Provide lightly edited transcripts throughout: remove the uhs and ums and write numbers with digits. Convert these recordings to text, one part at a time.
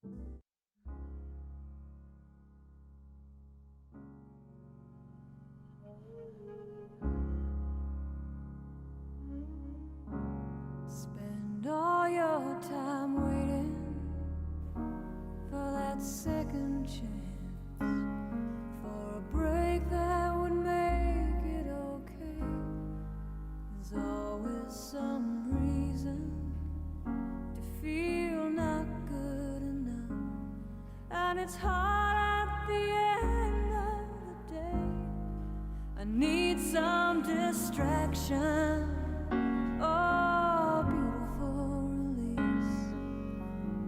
Spend all your time waiting for that second chance, for a break that would make it okay. There's always some reason to feel not good enough, and it's hard at the end of the day. I need some distraction. Oh, beautiful release.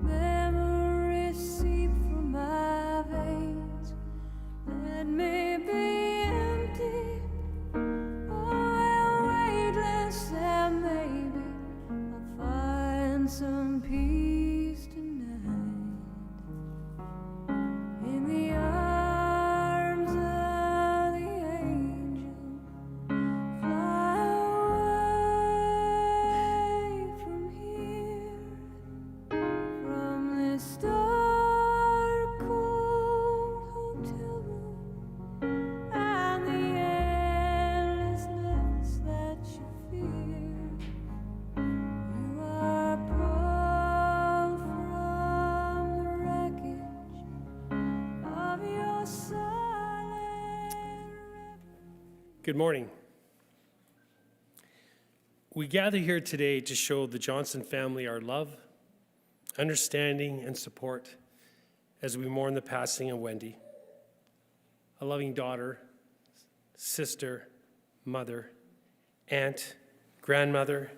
Memories seep from my veins. Let me be empty. Oh, weightless, and maybe I'll find some peace tonight. In the arms of the angel, fly away from here, from this dark, cold hotel room, and the endlessness that you fear. You are pulled from the wreckage of your silent Good morning. We gather here today to show the Johnson family our love, understanding, and support as we mourn the passing of Wendy, a loving daughter, sister, mother, aunt, grandmother,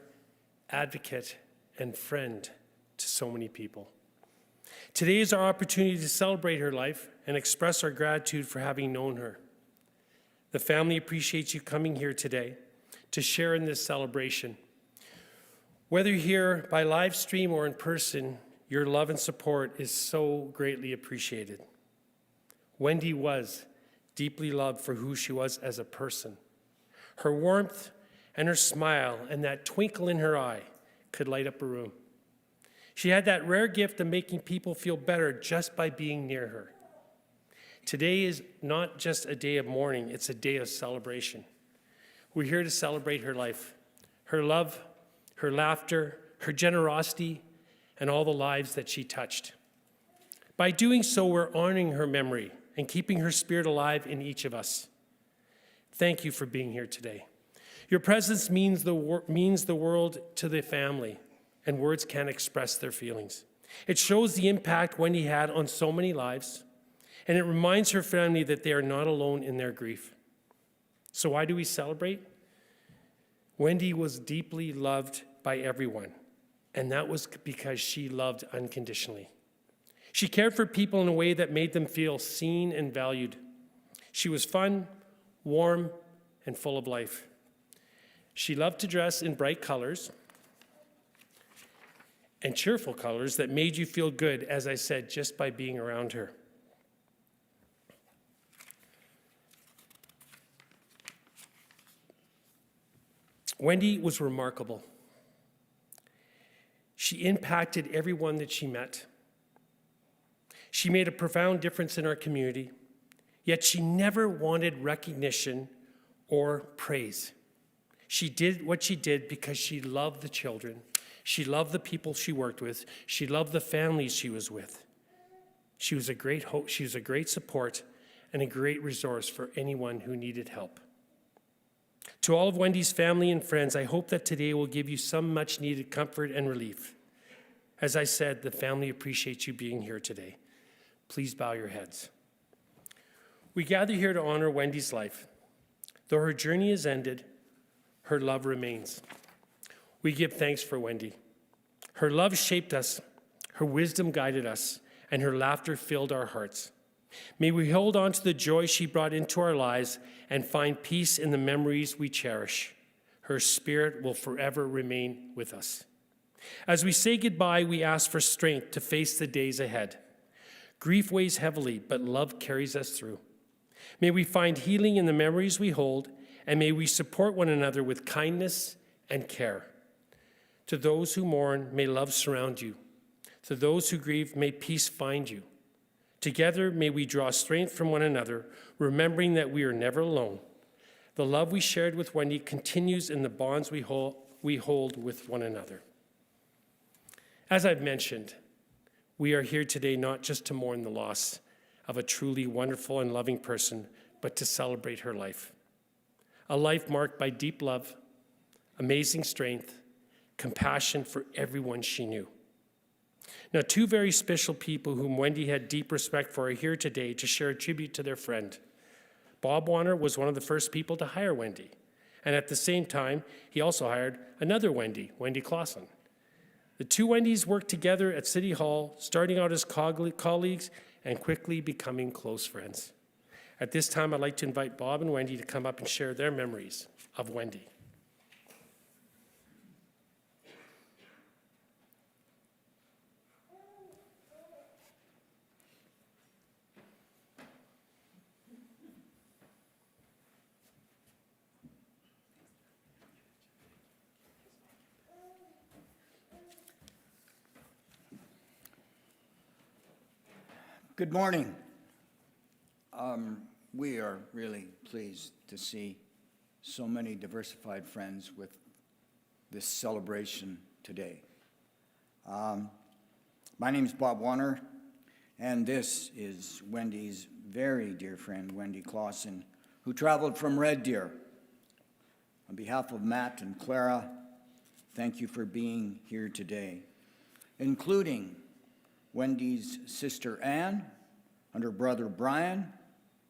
advocate, and friend to so many people. Today is our opportunity to celebrate her life and express our gratitude for having known her. The family appreciates you coming here today to share in this celebration. Whether here by live stream or in person, your love and support is so greatly appreciated. Wendy was deeply loved for who she was as a person. Her warmth and her smile and that twinkle in her eye could light up a room. She had that rare gift of making people feel better just by being near her. Today is not just a day of mourning, it's a day of celebration. We're here to celebrate her life, her love, her laughter, her generosity, and all the lives that she touched. By doing so, we're honoring her memory and keeping her spirit alive in each of us. Thank you for being here today. Your presence means the world to the family, and words can't express their feelings. It shows the impact Wendy had on so many lives, and it reminds her family that they are not alone in their grief. So why do we celebrate? Wendy was deeply loved by everyone, and that was because she loved unconditionally. She cared for people in a way that made them feel seen and valued. She was fun, warm, and full of life. She loved to dress in bright colors and cheerful colors that made you feel good, as I said, just by being around her. Wendy was remarkable. She impacted everyone that she met. She made a profound difference in our community, yet she never wanted recognition or praise. She did what she did because she loved the children. She loved the people she worked with. She loved the families she was with. She was a great hope. She was a great support and a great resource for anyone who needed help. To all of Wendy's family and friends, I hope that today will give you some much-needed comfort and relief. As I said, the family appreciates you being here today. Please bow your heads. We gather here to honor Wendy's life. Though her journey is ended, her love remains. We give thanks for Wendy. Her love shaped us, her wisdom guided us, and her laughter filled our hearts. May we hold on to the joy she brought into our lives and find peace in the memories we cherish. Her spirit will forever remain with us. As we say goodbye, we ask for strength to face the days ahead. Grief weighs heavily, but love carries us through. May we find healing in the memories we hold, and may we support one another with kindness and care. To those who mourn, may love surround you. To those who grieve, may peace find you. Together, may we draw strength from one another, remembering that we are never alone. The love we shared with Wendy continues in the bonds we hold with one another. As I've mentioned, we are here today not just to mourn the loss of a truly wonderful and loving person, but to celebrate her life. A life marked by deep love, amazing strength, compassion for everyone she knew. Now, two very special people whom Wendy had deep respect for are here today to share a tribute to their friend. Bob Warner was one of the first people to hire Wendy, and at the same time, he also hired another Wendy, Wendy Clausen. The two Wendys worked together at City Hall, starting out as colleagues and quickly becoming close friends. At this time, I'd like to invite Bob and Wendy to come up and share their memories of Wendy. Good morning. We are really pleased to see so many diversified friends with this celebration today. My name is Bob Warner, and this is Wendy's very dear friend, Wendy Clausen, who traveled from Red Deer. On behalf of Matt and Clara, thank you for being here today, including Wendy's sister Anne and her brother Brian,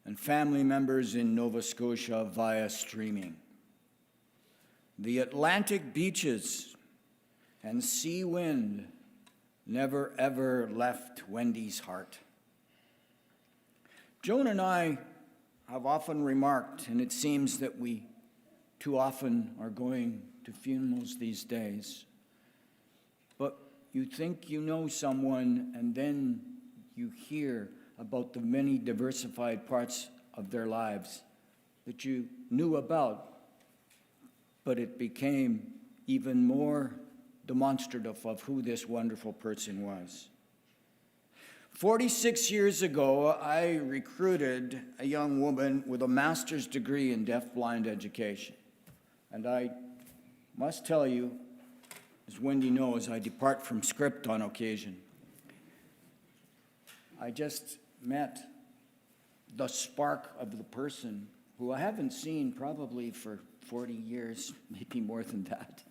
and family members in Nova Scotia via streaming. The Atlantic beaches and sea wind never ever left Wendy's heart. Joan and I have often remarked, and it seems that we too often are going to funerals these days, but you think you know someone, and then you hear about the many diversified parts of their lives that you knew about, but it became even more demonstrative of who this wonderful person was. 46 years ago, I recruited a young woman with a master's degree in deaf-blind education. And I must tell you, as Wendy knows, I depart from script on occasion. I just met the spark of the person who I haven't seen probably for 40 years, maybe more than that,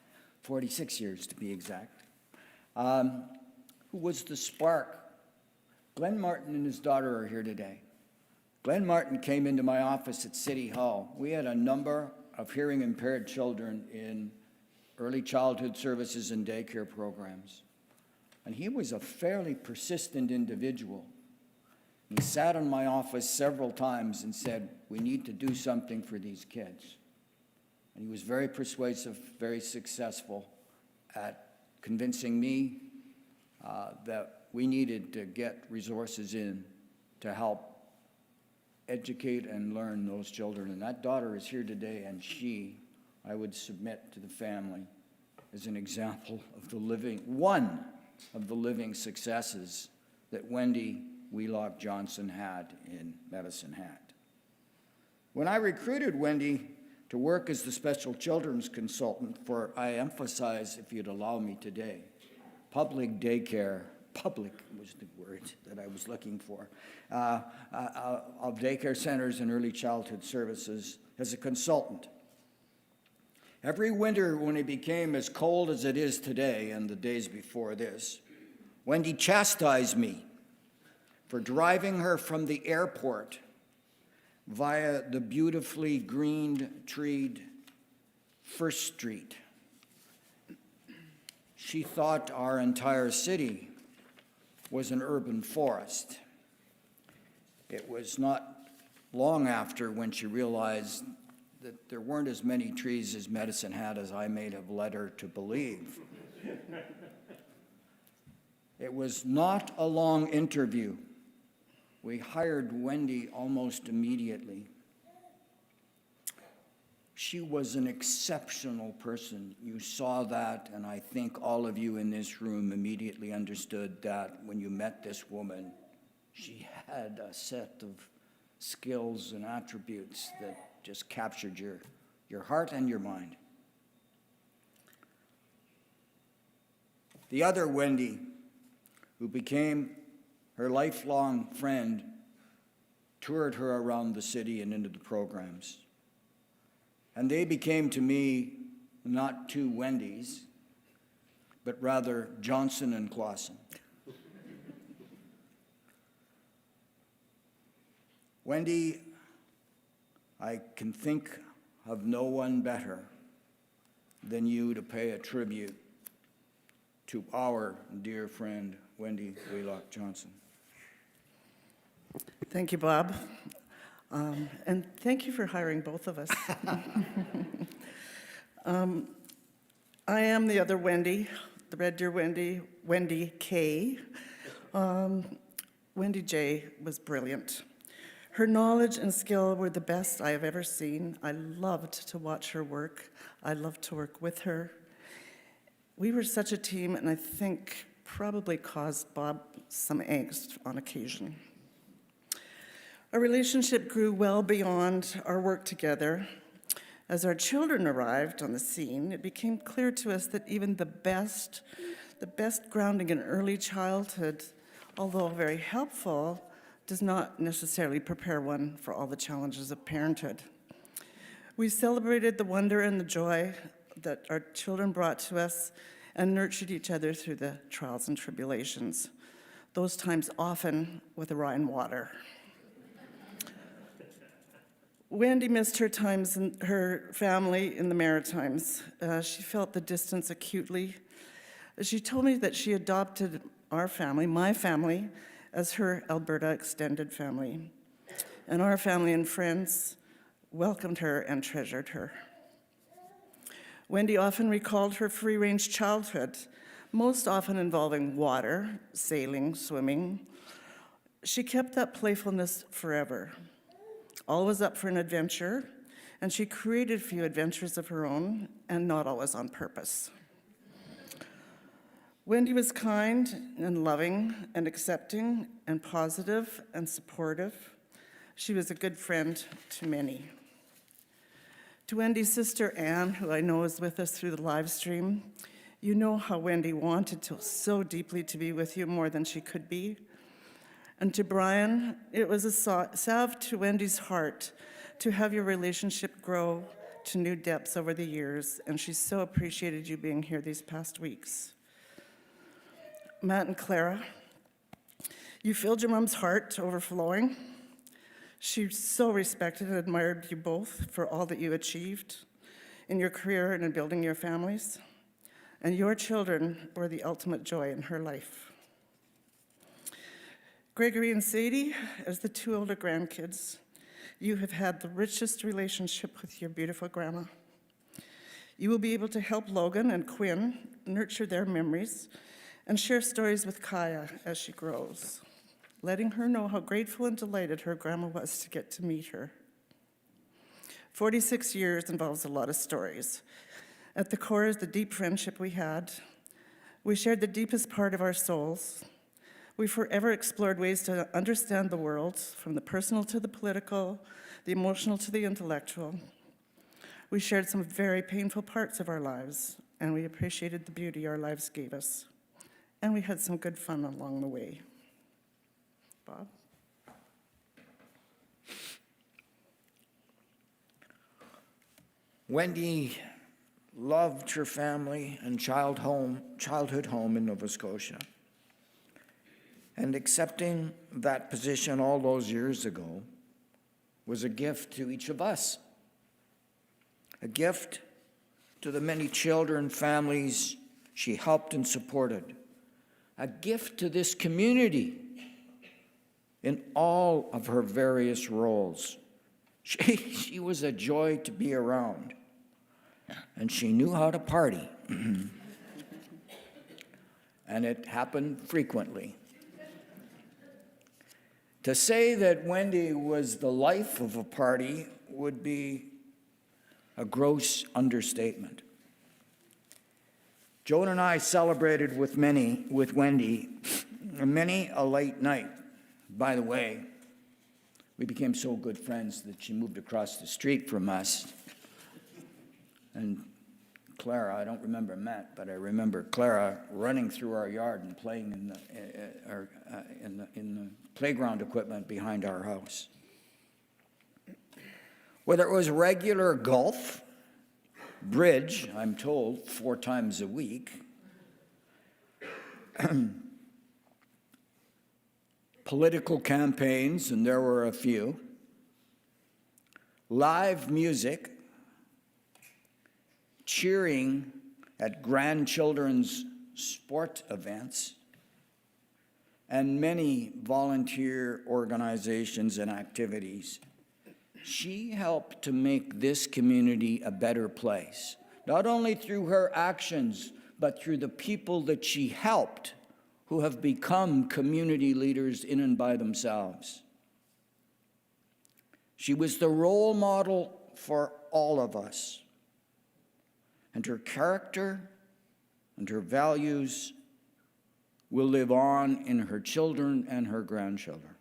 46 years to be exact, who was the spark. Glenn Martin and his daughter are here today. Glenn Martin came into my office at City Hall. We had a number of hearing impaired children in early childhood services and daycare programs. And he was a fairly persistent individual. He sat in my office several times and said, we need to do something for these kids. And he was very persuasive, very successful at convincing me that we needed to get resources in to help educate and learn those children. And that daughter is here today, and she, I would submit to the family, is an example of one of the living successes that Wendy Wheelock Johnson had in Medicine Hat. When I recruited Wendy to work as the special children's consultant for, I emphasize, if you'd allow me today, public daycare, public was the word that I was looking for, of daycare centers and early childhood services as a consultant. Every winter when it became as cold as it is today and the days before this, Wendy chastised me for driving her from the airport via the beautifully green-treed First Street. She thought our entire city was an urban forest. It was not long after when she realized that there weren't as many trees as Medicine Hat as I may have led her to believe. It was not a long interview. We hired Wendy almost immediately. She was an exceptional person. You saw that, and I think all of you in this room immediately understood that when you met this woman, she had a set of skills and attributes that just captured your heart and your mind. The other Wendy, who became her lifelong friend, toured her around the city and into the programs. And they became to me not two Wendys, but rather Johnson and Clausen. Wendy, I can think of no one better than you to pay a tribute to our dear friend, Wendy Wheelock Johnson. Thank you, Bob. And thank you for hiring both of us. I am the other Wendy, the Red Deer Wendy, Wendy K. Wendy J was brilliant. Her knowledge and skill were the best I have ever seen. I loved to watch her work. I loved to work with her. We were such a team, and I think probably caused Bob some angst on occasion. Our relationship grew well beyond our work together. As our children arrived on the scene, it became clear to us that even the best grounding in early childhood, although very helpful, does not necessarily prepare one for all the challenges of parenthood. We celebrated the wonder and the joy that our children brought to us and nurtured each other through the trials and tribulations, those times often with a Rhine water. Wendy missed her times in her family in the Maritimes. She felt the distance acutely. She told me that she adopted our family, my family, as her Alberta extended family. And our family and friends welcomed her and treasured her. Wendy often recalled her free-range childhood, most often involving water, sailing, swimming. She kept that playfulness forever, always up for an adventure, and she created a few adventures of her own, and not always on purpose. Wendy was kind and loving and accepting and positive and supportive. She was a good friend to many. To Wendy's sister Anne, who I know is with us through the live stream, you know how Wendy wanted to so deeply to be with you more than she could be. And to Brian, it was a salve to Wendy's heart to have your relationship grow to new depths over the years, and she so appreciated you being here these past weeks. Matt and Clara, you filled your mom's heart to overflowing. She so respected and admired you both for all that you achieved in your career and in building your families. And your children were the ultimate joy in her life. Gregory and Sadie, as the two older grandkids, you have had the richest relationship with your beautiful grandma. You will be able to help Logan and Quinn nurture their memories and share stories with Kaya as she grows, letting her know how grateful and delighted her grandma was to get to meet her. 46 years involves a lot of stories. At the core is the deep friendship we had. We shared the deepest part of our souls. We forever explored ways to understand the world, from the personal to the political, the emotional to the intellectual. We shared some very painful parts of our lives, and we appreciated the beauty our lives gave us. And we had some good fun along the way. Bob? Wendy loved her family and childhood home in Nova Scotia. And accepting that position all those years ago was a gift to each of us. A gift to the many children, families she helped and supported. A gift to this community in all of her various roles. She was a joy to be around, and she knew how to party. And it happened frequently. To say that Wendy was the life of a party would be a gross understatement. Joan and I celebrated with Wendy, many a late night. By the way, we became so good friends that she moved across the street from us. And Clara, I don't remember Matt, but I remember Clara running through our yard and playing in the playground equipment behind our house. Whether it was regular golf, bridge, I'm told, 4 times a week, political campaigns, and there were a few, live music, cheering at grandchildren's sport events, and many volunteer organizations and activities. She helped to make this community a better place, not only through her actions, but through the people that she helped who have become community leaders in and by themselves. She was the role model for all of us, and her character and her values will live on in her children and her grandchildren.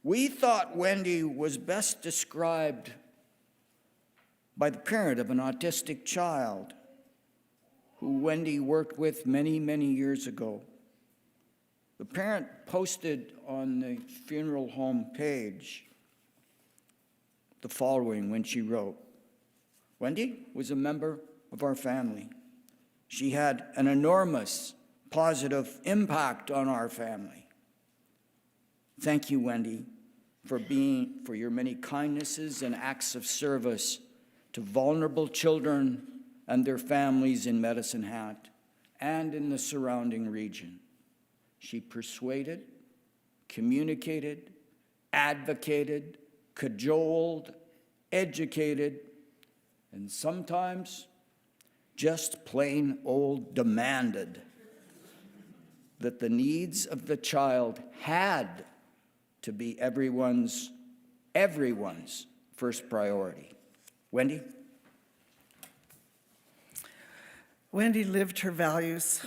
We thought Wendy was best described by the parent of an autistic child who Wendy worked with many, many years ago. The parent posted on the funeral home page the following when she wrote, "Wendy was a member of our family. She had an enormous positive impact on our family. Thank you, Wendy, for your many kindnesses and acts of service to vulnerable children and their families in Medicine Hat and in the surrounding region. She persuaded, communicated, advocated, cajoled, educated, and sometimes just plain old demanded that the needs of the child had to be everyone's first priority." Wendy? Wendy lived her values.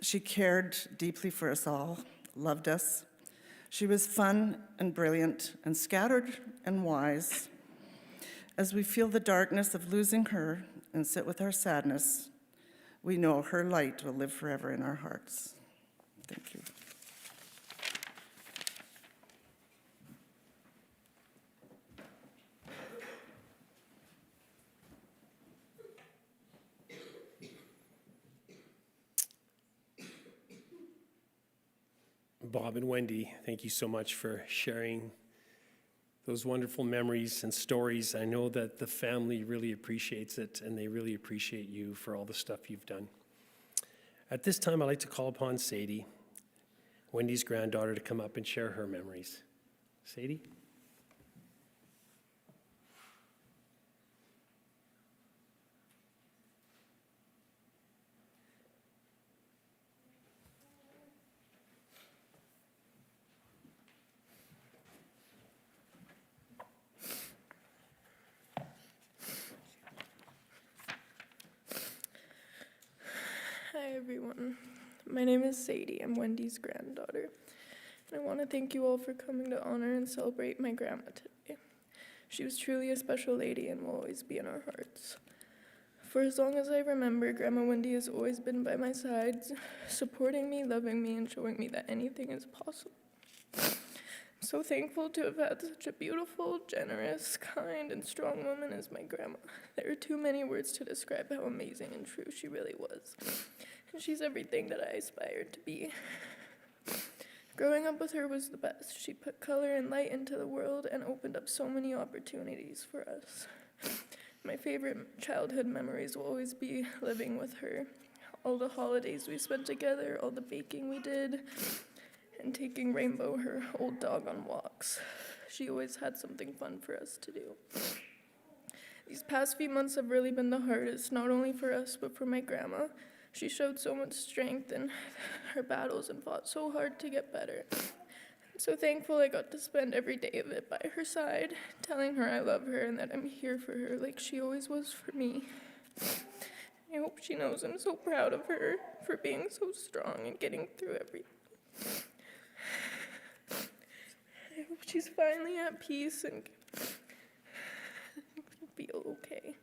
She cared deeply for us all, loved us. She was fun and brilliant and scattered and wise. As we feel the darkness of losing her and sit with our sadness, we know her light will live forever in our hearts. Thank you. Bob and Wendy, thank you so much for sharing those wonderful memories and stories. I know that the family really appreciates it, and they really appreciate you for all the stuff you've done. At this time, I'd like to call upon Sadie, Wendy's granddaughter, to come up and share her memories. Sadie? Hi everyone, my name is Sadie. I'm Wendy's granddaughter, and I want to thank you all for coming to honor and celebrate my grandma today. She was truly a special lady and will always be in our hearts. For as long as I remember, Grandma Wendy has always been by my side, supporting me, loving me, and showing me that anything is possible. I'm so thankful to have had such a beautiful, generous, kind, and strong woman as my grandma. There are too many words to describe how amazing and true she really was. And she's everything that I aspired to be. Growing up with her was the best. She put color and light into the world and opened up so many opportunities for us. My favorite childhood memories will always be living with her. All the holidays we spent together, all the baking we did, and taking Rainbow, her old dog, on walks. She always had something fun for us to do. These past few months have really been the hardest, not only for us, but for my grandma. She showed so much strength in her battles and fought so hard to get better. I'm so thankful I got to spend every day of it by her side, telling her I love her and that I'm here for her like she always was for me. I hope she knows I'm so proud of her for being so strong and getting through everything. I hope she's finally at peace and feel okay.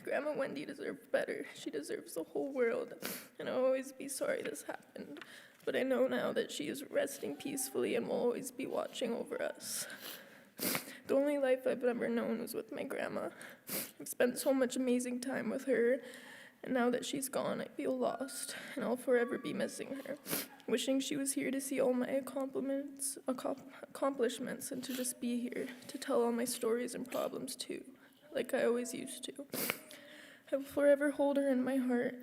Grandma Wendy deserves better. She deserves the whole world, and I'll always be sorry this happened. But I know now that she is resting peacefully and will always be watching over us. The only life I've ever known was with my grandma. I've spent so much amazing time with her, and now that she's gone, I feel lost, and I'll forever be missing her. Wishing she was here to see all my accomplishments, and to just be here, to tell all my stories and problems too, like I always used to. I will forever hold her in my heart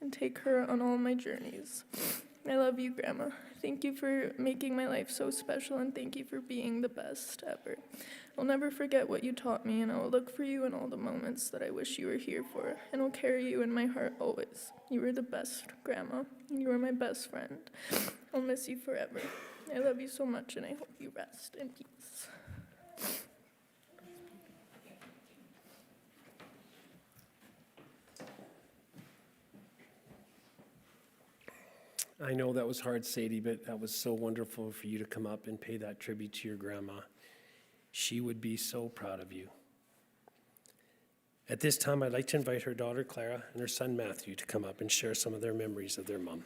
and take her on all my journeys. I love you, Grandma. Thank you for making my life so special, and thank you for being the best ever. I'll never forget what you taught me, and I will look for you in all the moments that I wish you were here for, and I'll carry you in my heart always. You were the best, Grandma. You were my best friend. I'll miss you forever. I love you so much, and I hope you rest in peace. I know that was hard, Sadie, but that was so wonderful for you to come up and pay that tribute to your grandma. She would be so proud of you. At this time, I'd like to invite her daughter, Clara, and her son, Matthew, to come up and share some of their memories of their mom.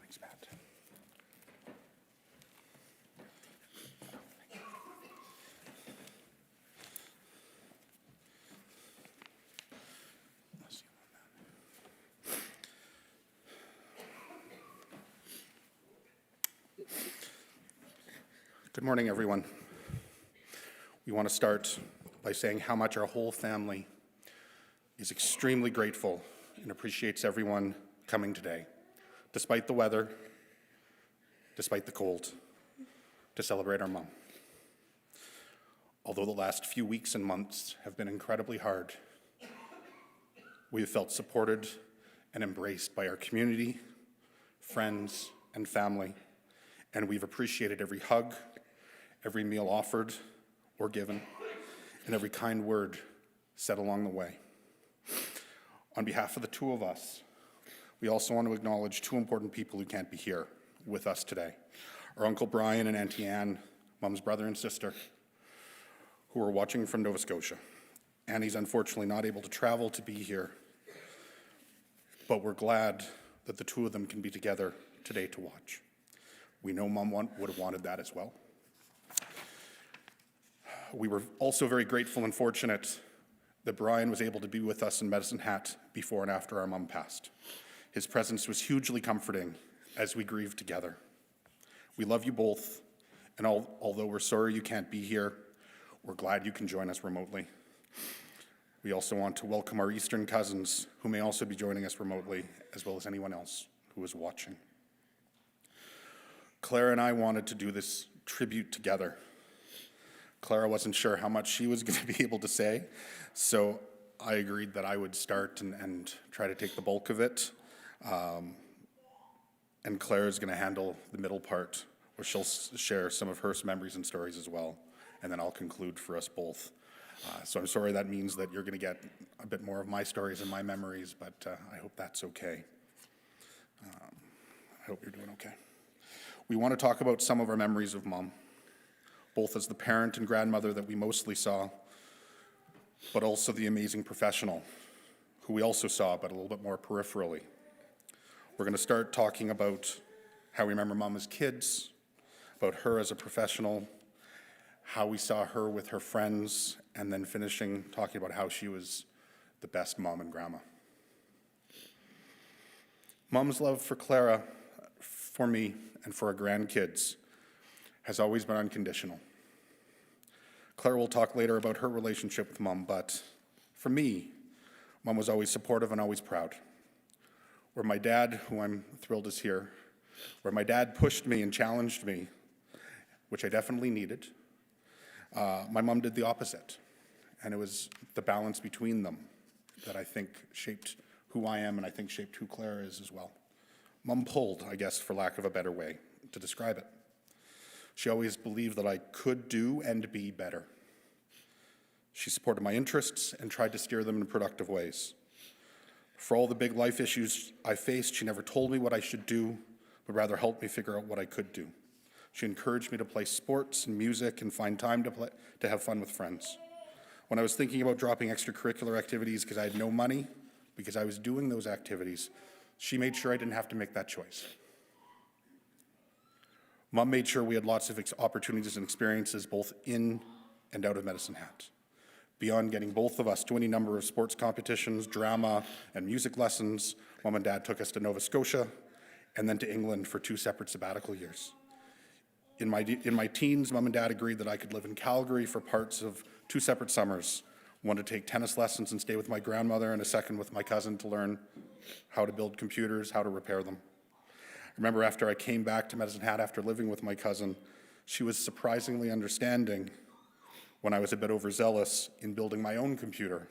Thanks, Matt. Good morning, everyone. We want to start by saying how much our whole family is extremely grateful and appreciates everyone coming today, despite the weather, despite the cold, to celebrate our mom. Although the last few weeks and months have been incredibly hard, we have felt supported and embraced by our community, friends, and family, and we've appreciated every hug, every meal offered or given, and every kind word said along the way. On behalf of the two of us, we also want to acknowledge two important people who can't be here with us today. Our Uncle Brian and Auntie Anne, Mom's brother and sister, who are watching from Nova Scotia. Annie's unfortunately not able to travel to be here, but we're glad that the two of them can be together today to watch. We know Mom would have wanted that as well. We were also very grateful and fortunate that Brian was able to be with us in Medicine Hat before and after our mom passed. His presence was hugely comforting as we grieved together. We love you both, and although we're sorry you can't be here, we're glad you can join us remotely. We also want to welcome our Eastern cousins, who may also be joining us remotely, as well as anyone else who is watching. Clara and I wanted to do this tribute together. Clara wasn't sure how much she was going to be able to say, so I agreed that I would start and try to take the bulk of it. And Claire's going to handle the middle part, where she'll share some of her memories and stories as well, and then I'll conclude for us both. So I'm sorry that means that you're going to get a bit more of my stories and my memories, but I hope that's okay. I hope you're doing okay. We want to talk about some of our memories of Mom, both as the parent and grandmother that we mostly saw, but also the amazing professional, who we also saw, but a little bit more peripherally. We're going to start talking about how we remember Mom as kids, about her as a professional, how we saw her with her friends, and then finishing talking about how she was the best mom and grandma. Mom's love for Clara, for me, and for our grandkids has always been unconditional. Clara will talk later about her relationship with Mom, but for me, Mom was always supportive and always proud. Where my dad, who I'm thrilled is here, Where my dad pushed me and challenged me, which I definitely needed, my mom did the opposite. And it was the balance between them that I think shaped who I am and I think shaped who Claire is as well. Mom pulled, I guess, for lack of a better way to describe it. She always believed that I could do and be better. She supported my interests and tried to steer them in productive ways. For all the big life issues I faced, she never told me what I should do, but rather helped me figure out what I could do. She encouraged me to play sports and music and find time to have fun with friends. When I was thinking about dropping extracurricular activities because I had no money, because I was doing those activities, she made sure I didn't have to make that choice. Mom made sure we had lots of opportunities and experiences both in and out of Medicine Hat. Beyond getting both of us to any number of sports competitions, drama, and music lessons, Mom and Dad took us to Nova Scotia and then to England for 2 separate sabbatical years. In my teens, Mom and Dad agreed that I could live in Calgary for parts of 2 separate summers, one to take tennis lessons and stay with my grandmother, and a second with my cousin to learn how to build computers, how to repair them. I remember after I came back to Medicine Hat after living with my cousin, she was surprisingly understanding when I was a bit overzealous in building my own computer,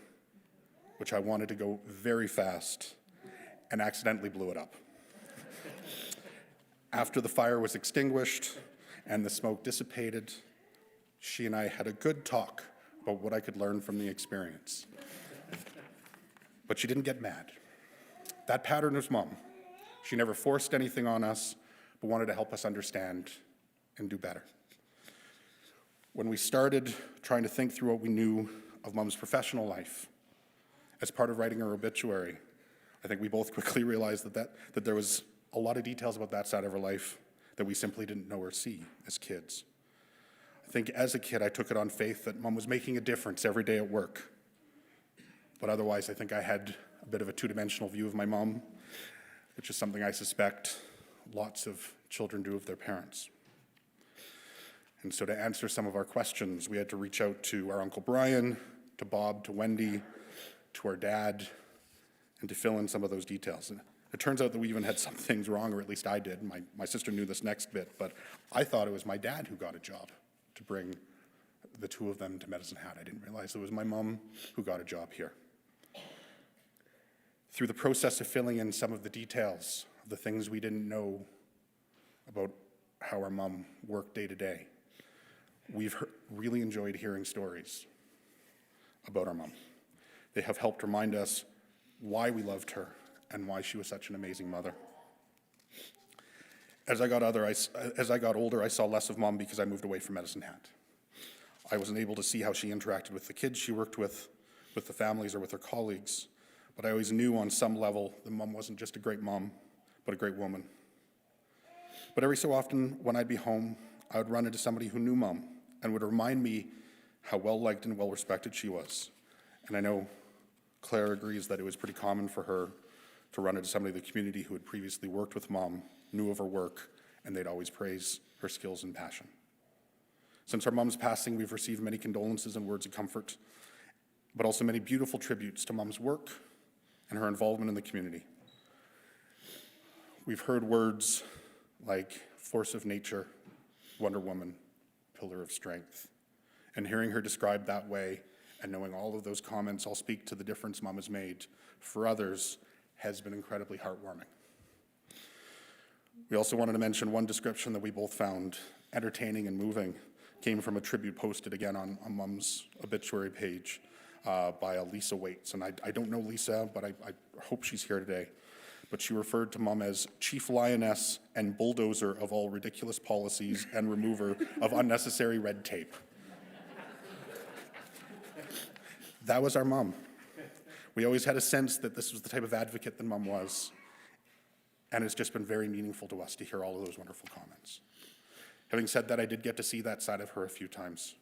which I wanted to go very fast and accidentally blew it up. After the fire was extinguished and the smoke dissipated, she and I had a good talk about what I could learn from the experience. But she didn't get mad. That pattern was Mom. She never forced anything on us, but wanted to help us understand and do better. When we started trying to think through what we knew of Mom's professional life, as part of writing her obituary, I think we both quickly realized that there was a lot of details about that side of her life that we simply didn't know or see as kids. I think as a kid, I took it on faith that Mom was making a difference every day at work. But otherwise, I think I had a bit of a two-dimensional view of my mom, which is something I suspect lots of children do of their parents. And so to answer some of our questions, we had to reach out to our Uncle Brian, to Bob, to Wendy, to our dad, and to fill in some of those details. And it turns out that we even had some things wrong, or at least I did. My sister knew this next bit, but I thought it was my dad who got a job to bring the two of them to Medicine Hat. I didn't realize it was my mom who got a job here. Through the process of filling in some of the details, of the things we didn't know about how our mom worked day to day, we've really enjoyed hearing stories about our mom. They have helped remind us why we loved her and why she was such an amazing mother. As I got older, I saw less of Mom because I moved away from Medicine Hat. I wasn't able to see how she interacted with the kids she worked with the families, or with her colleagues. But I always knew on some level that Mom wasn't just a great mom, but a great woman. But every so often, when I'd be home, I would run into somebody who knew Mom and would remind me how well-liked and well-respected she was. And I know Claire agrees that it was pretty common for her to run into somebody in the community who had previously worked with Mom, knew of her work, and they'd always praise her skills and passion. Since our mom's passing, we've received many condolences and words of comfort, but also many beautiful tributes to Mom's work and her involvement in the community. We've heard words like force of nature, Wonder Woman, pillar of strength. And hearing her described that way and knowing all of those comments all speak to the difference Mom has made for others has been incredibly heartwarming. We also wanted to mention one description that we both found entertaining and moving came from a tribute posted again on Mom's obituary page by Lisa Waits. And I don't know Lisa, but I hope she's here today. But she referred to Mom as chief lioness and bulldozer of all ridiculous policies and remover of unnecessary red tape. That was our mom. We always had a sense that this was the type of advocate that Mom was. And it's just been very meaningful to us to hear all of those wonderful comments. Having said that, I did get to see that side of her a few times.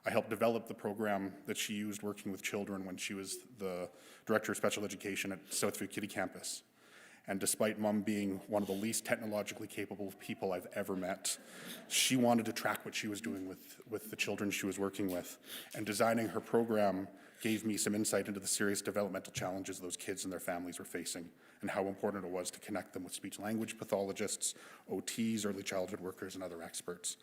I helped develop the program that she used working with children when she was the director of special education at Southview Kitty Campus. And despite Mom being one of the least technologically capable people I've ever met, she wanted to track what she was doing with the children she was working with. And designing her program gave me some insight into the serious developmental challenges those kids and their families were facing, and how important it was to connect them with speech-language pathologists, OTs, early childhood workers, and other experts.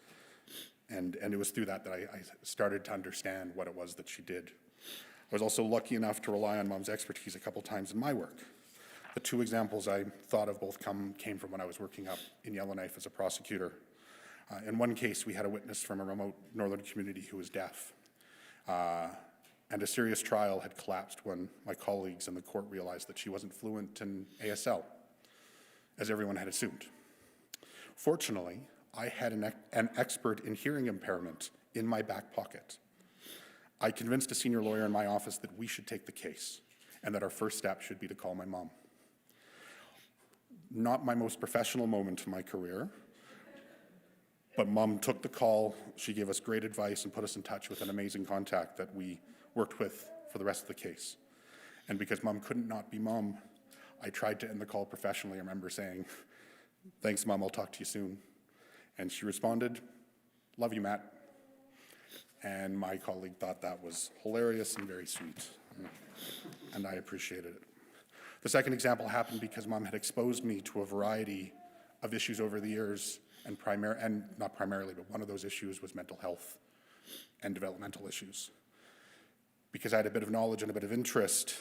And it was through that I started to understand what it was that she did. I was also lucky enough to rely on Mom's expertise a couple times in my work. The two examples I thought of both came from when I was working up in Yellowknife as a prosecutor. In one case, we had a witness from a remote northern community who was deaf. And a serious trial had collapsed when my colleagues in the court realized that she wasn't fluent in ASL, as everyone had assumed. Fortunately, I had an expert in hearing impairment in my back pocket. I convinced a senior lawyer in my office that we should take the case and that our first step should be to call my mom. Not my most professional moment in my career, but Mom took the call. She gave us great advice and put us in touch with an amazing contact that we worked with for the rest of the case. And because Mom couldn't not be Mom, I tried to end the call professionally. I remember saying, "Thanks, Mom, I'll talk to you soon." And she responded, "Love you, Matt." And my colleague thought that was hilarious and very sweet, and I appreciated it. The second example happened because Mom had exposed me to a variety of issues over the years, and not primarily, but one of those issues was mental health and developmental issues. Because I had a bit of knowledge and a bit of interest,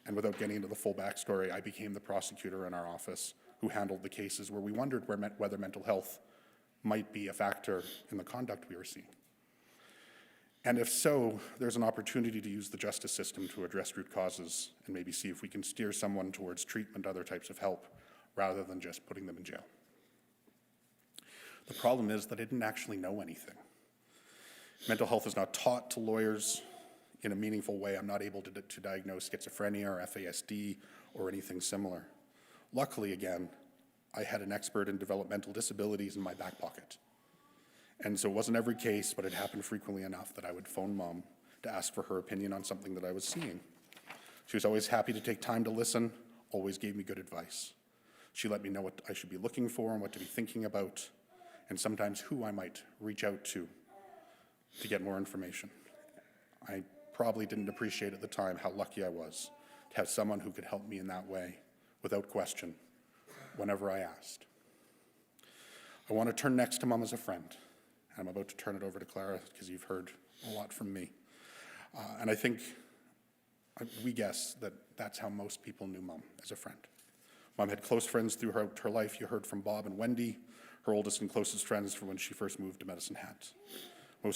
and without getting into the full backstory, I became the prosecutor in our office who handled the cases where we wondered whether mental health might be a factor in the conduct we were seeing. And if so, there's an opportunity to use the justice system to address root causes and maybe see if we can steer someone towards treatment, other types of help, rather than just putting them in jail. The problem is that I didn't actually know anything. Mental health is not taught to lawyers in a meaningful way. I'm not able to diagnose schizophrenia or FASD or anything similar. Luckily, again, I had an expert in developmental disabilities in my back pocket. And so it wasn't every case, but it happened frequently enough that I would phone Mom to ask for her opinion on something that I was seeing. She was always happy to take time to listen, always gave me good advice. She let me know what I should be looking for and what to be thinking about, and sometimes who I might reach out to get more information. I probably didn't appreciate at the time how lucky I was to have someone who could help me in that way, without question, whenever I asked. I want to turn next to Mom as a friend. I'm about to turn it over to Clara because you've heard a lot from me. And I think we guess that that's how most people knew Mom, as a friend. Mom had close friends throughout her life. You heard from Bob and Wendy, her oldest and closest friends from when she first moved to Medicine Hat. More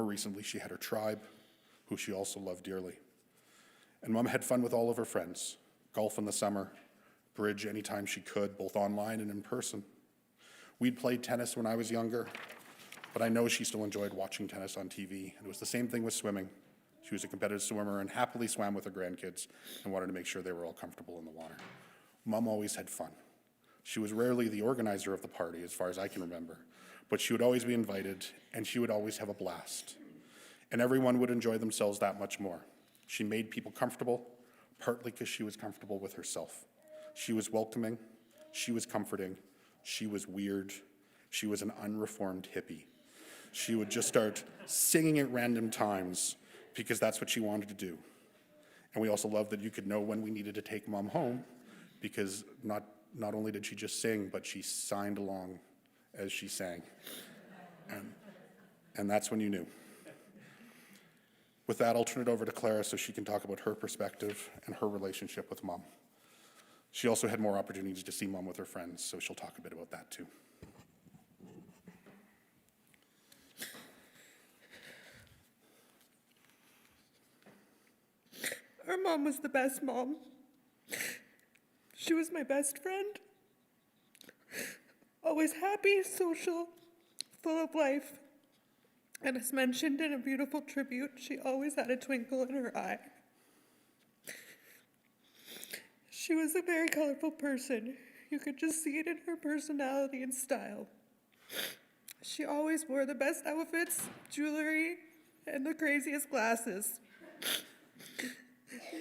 recently, she had her tribe, who she also loved dearly. And Mom had fun with all of her friends, golf in the summer, bridge anytime she could, both online and in person. We'd played tennis when I was younger, but I know she still enjoyed watching tennis on TV. And it was the same thing with swimming. She was a competitive swimmer and happily swam with her grandkids and wanted to make sure they were all comfortable in the water. Mom always had fun. She was rarely the organizer of the party, as far as I can remember, but she would always be invited, and she would always have a blast. And everyone would enjoy themselves that much more. She made people comfortable, partly because she was comfortable with herself. She was welcoming, she was comforting, she was weird, she was an unreformed hippie. She would just start singing at random times because that's what she wanted to do. And we also loved that you could know when we needed to take Mom home, because not only did she just sing, but she signed along as she sang. And that's when you knew. With that, I'll turn it over to Clara so she can talk about her perspective and her relationship with Mom. She also had more opportunities to see Mom with her friends, so she'll talk a bit about that too. Our mom was the best mom. She was my best friend. Always happy, social, full of life. And as mentioned in a beautiful tribute, she always had a twinkle in her eye. She was a very colorful person. You could just see it in her personality and style. She always wore the best outfits, jewelry, and the craziest glasses.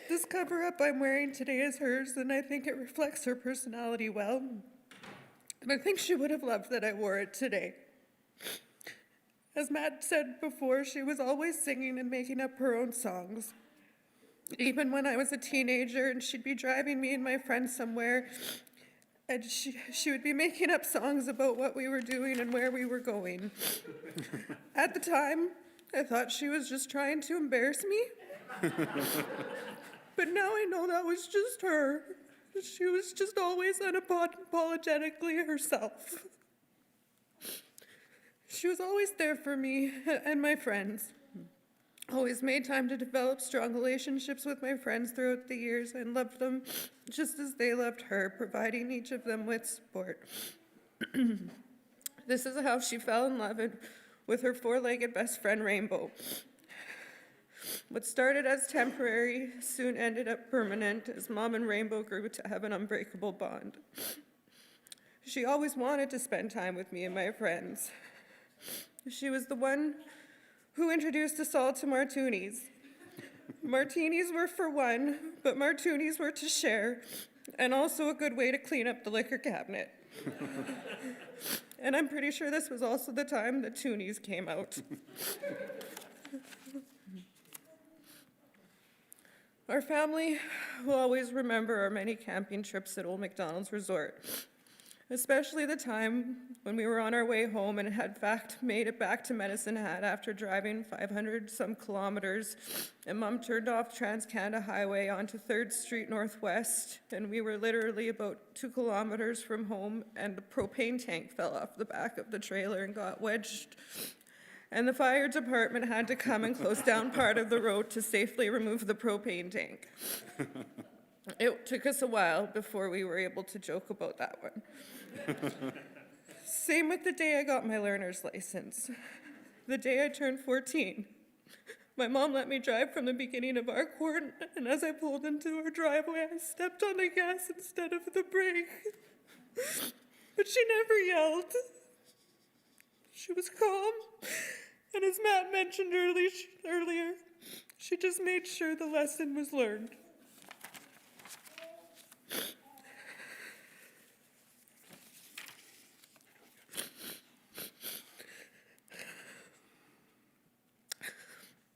This cover-up I'm wearing today is hers, and I think it reflects her personality well. And I think she would have loved that I wore it today. As Matt said before, she was always singing and making up her own songs. Even when I was a teenager and she'd be driving me and my friends somewhere, and she would be making up songs about what we were doing and where we were going. At the time, I thought she was just trying to embarrass me. But now I know that was just her. She was just always unapologetically herself. She was always there for me and my friends. Always made time to develop strong relationships with my friends throughout the years and loved them just as they loved her, providing each of them with support. This is how she fell in love with her four-legged best friend, Rainbow. What started as temporary soon ended up permanent as Mom and Rainbow grew to have an unbreakable bond. She always wanted to spend time with me and my friends. She was the one who introduced us all to martinis. Martinis were for one, but martinis were to share, and also a good way to clean up the liquor cabinet. And I'm pretty sure this was also the time the toonies came out. Our family will always remember our many camping trips at Old MacDonald's Resort, especially the time when we were on our way home and had made it back to Medicine Hat after driving 500-some kilometers, and Mom turned off Trans-Canada Highway onto 3rd Street Northwest, and we were literally about 2 kilometers from home, and the propane tank fell off the back of the trailer and got wedged, and the fire department had to come and close down part of the road to safely remove the propane tank. It took us a while before we were able to joke about that one. Same with the day I got my learner's license. The day I turned 14. My mom let me drive from the beginning of our court, and as I pulled into her driveway, I stepped on the gas instead of the brake. But she never yelled. She was calm, and as Matt mentioned earlier, she just made sure the lesson was learned.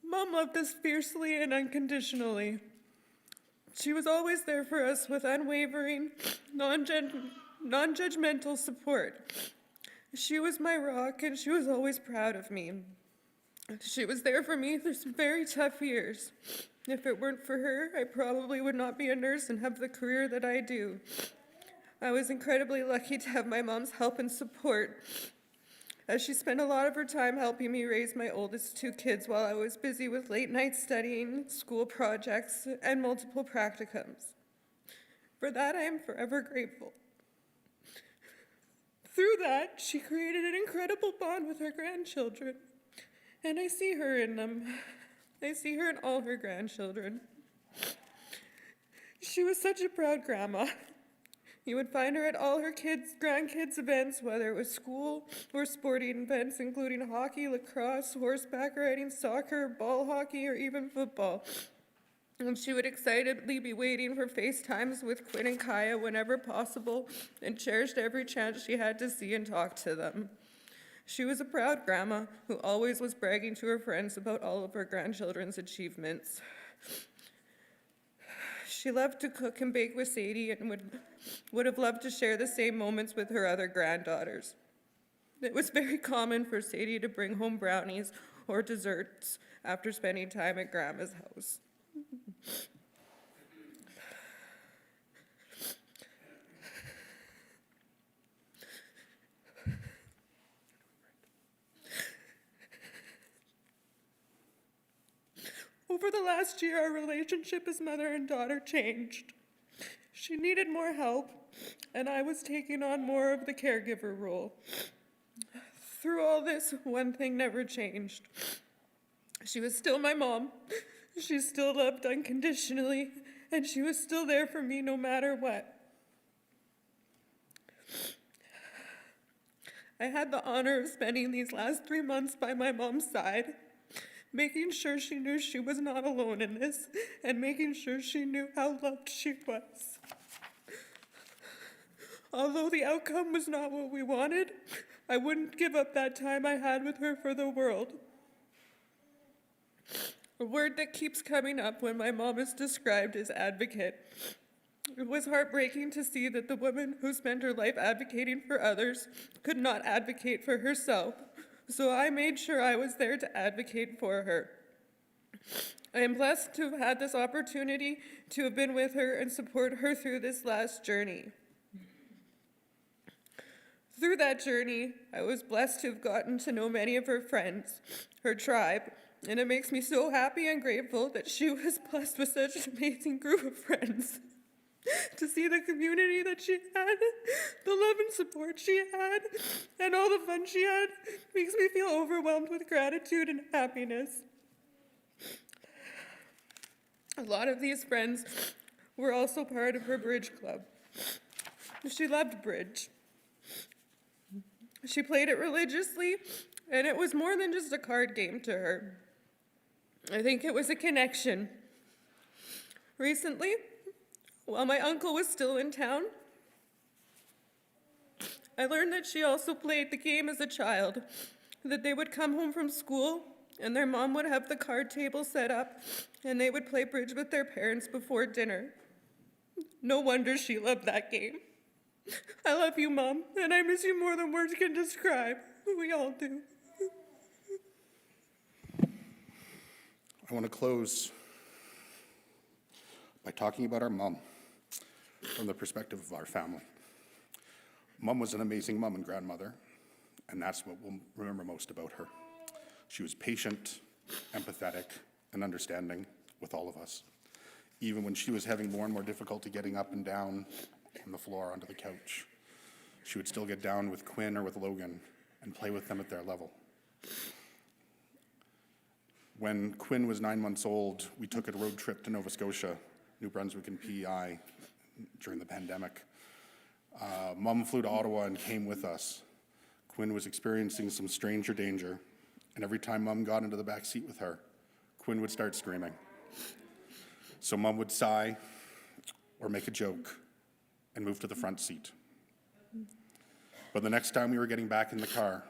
Mom loved us fiercely and unconditionally. She was always there for us with unwavering, non-judgmental support. She was my rock, and she was always proud of me. She was there for me through some very tough years. If it weren't for her, I probably would not be a nurse and have the career that I do. I was incredibly lucky to have my mom's help and support, as she spent a lot of her time helping me raise my oldest 2 kids while I was busy with late night studying, school projects, and multiple practicums. For that, I am forever grateful. Through that, she created an incredible bond with her grandchildren, and I see her in them. I see her in all her grandchildren. She was such a proud grandma. You would find her at all her grandkids' events, whether it was school or sporting events, including hockey, lacrosse, horseback riding, soccer, ball hockey, or even football. And she would excitedly be waiting for FaceTimes with Quinn and Kaya whenever possible, and cherished every chance she had to see and talk to them. She was a proud grandma who always was bragging to her friends about all of her grandchildren's achievements. She loved to cook and bake with Sadie and would have loved to share the same moments with her other granddaughters. It was very common for Sadie to bring home brownies or desserts after spending time at Grandma's house. Over the last year, our relationship as mother and daughter changed. She needed more help, and I was taking on more of the caregiver role. Through all this, one thing never changed. She was still my mom. She still loved unconditionally, and she was still there for me no matter what. I had the honor of spending these last 3 months by my mom's side, making sure she knew she was not alone in this, and making sure she knew how loved she was. Although the outcome was not what we wanted, I wouldn't give up that time I had with her for the world. A word that keeps coming up when my mom is described is advocate. It was heartbreaking to see that the woman who spent her life advocating for others could not advocate for herself, so I made sure I was there to advocate for her. I am blessed to have had this opportunity to have been with her and support her through this last journey. Through that journey, I was blessed to have gotten to know many of her friends, her tribe, and it makes me so happy and grateful that she was blessed with such an amazing group of friends. To see the community that she had, the love and support she had, and all the fun she had makes me feel overwhelmed with gratitude and happiness. A lot of these friends were also part of her bridge club. She loved bridge. She played it religiously, and it was more than just a card game to her. I think it was a connection. Recently, while my uncle was still in town, I learned that she also played the game as a child, that they would come home from school and their mom would have the card table set up and they would play bridge with their parents before dinner. No wonder she loved that game. I love you, Mom, and I miss you more than words can describe. We all do. I want to close by talking about our mom from the perspective of our family. Mom was an amazing mom and grandmother, and that's what we'll remember most about her. She was patient, empathetic, and understanding with all of us, even when she was having more and more difficulty getting up and down on the floor onto the couch. She would still get down with Quinn or with Logan and play with them at their level. When Quinn was 9 months old, we took a road trip to Nova Scotia, New Brunswick, and PEI during the pandemic. Mom flew to Ottawa and came with us. Quinn was experiencing some stranger danger, and every time Mom got into the back seat with her, Quinn would start screaming. So Mom would sigh or make a joke and move to the front seat. But the next time we were getting back in the car,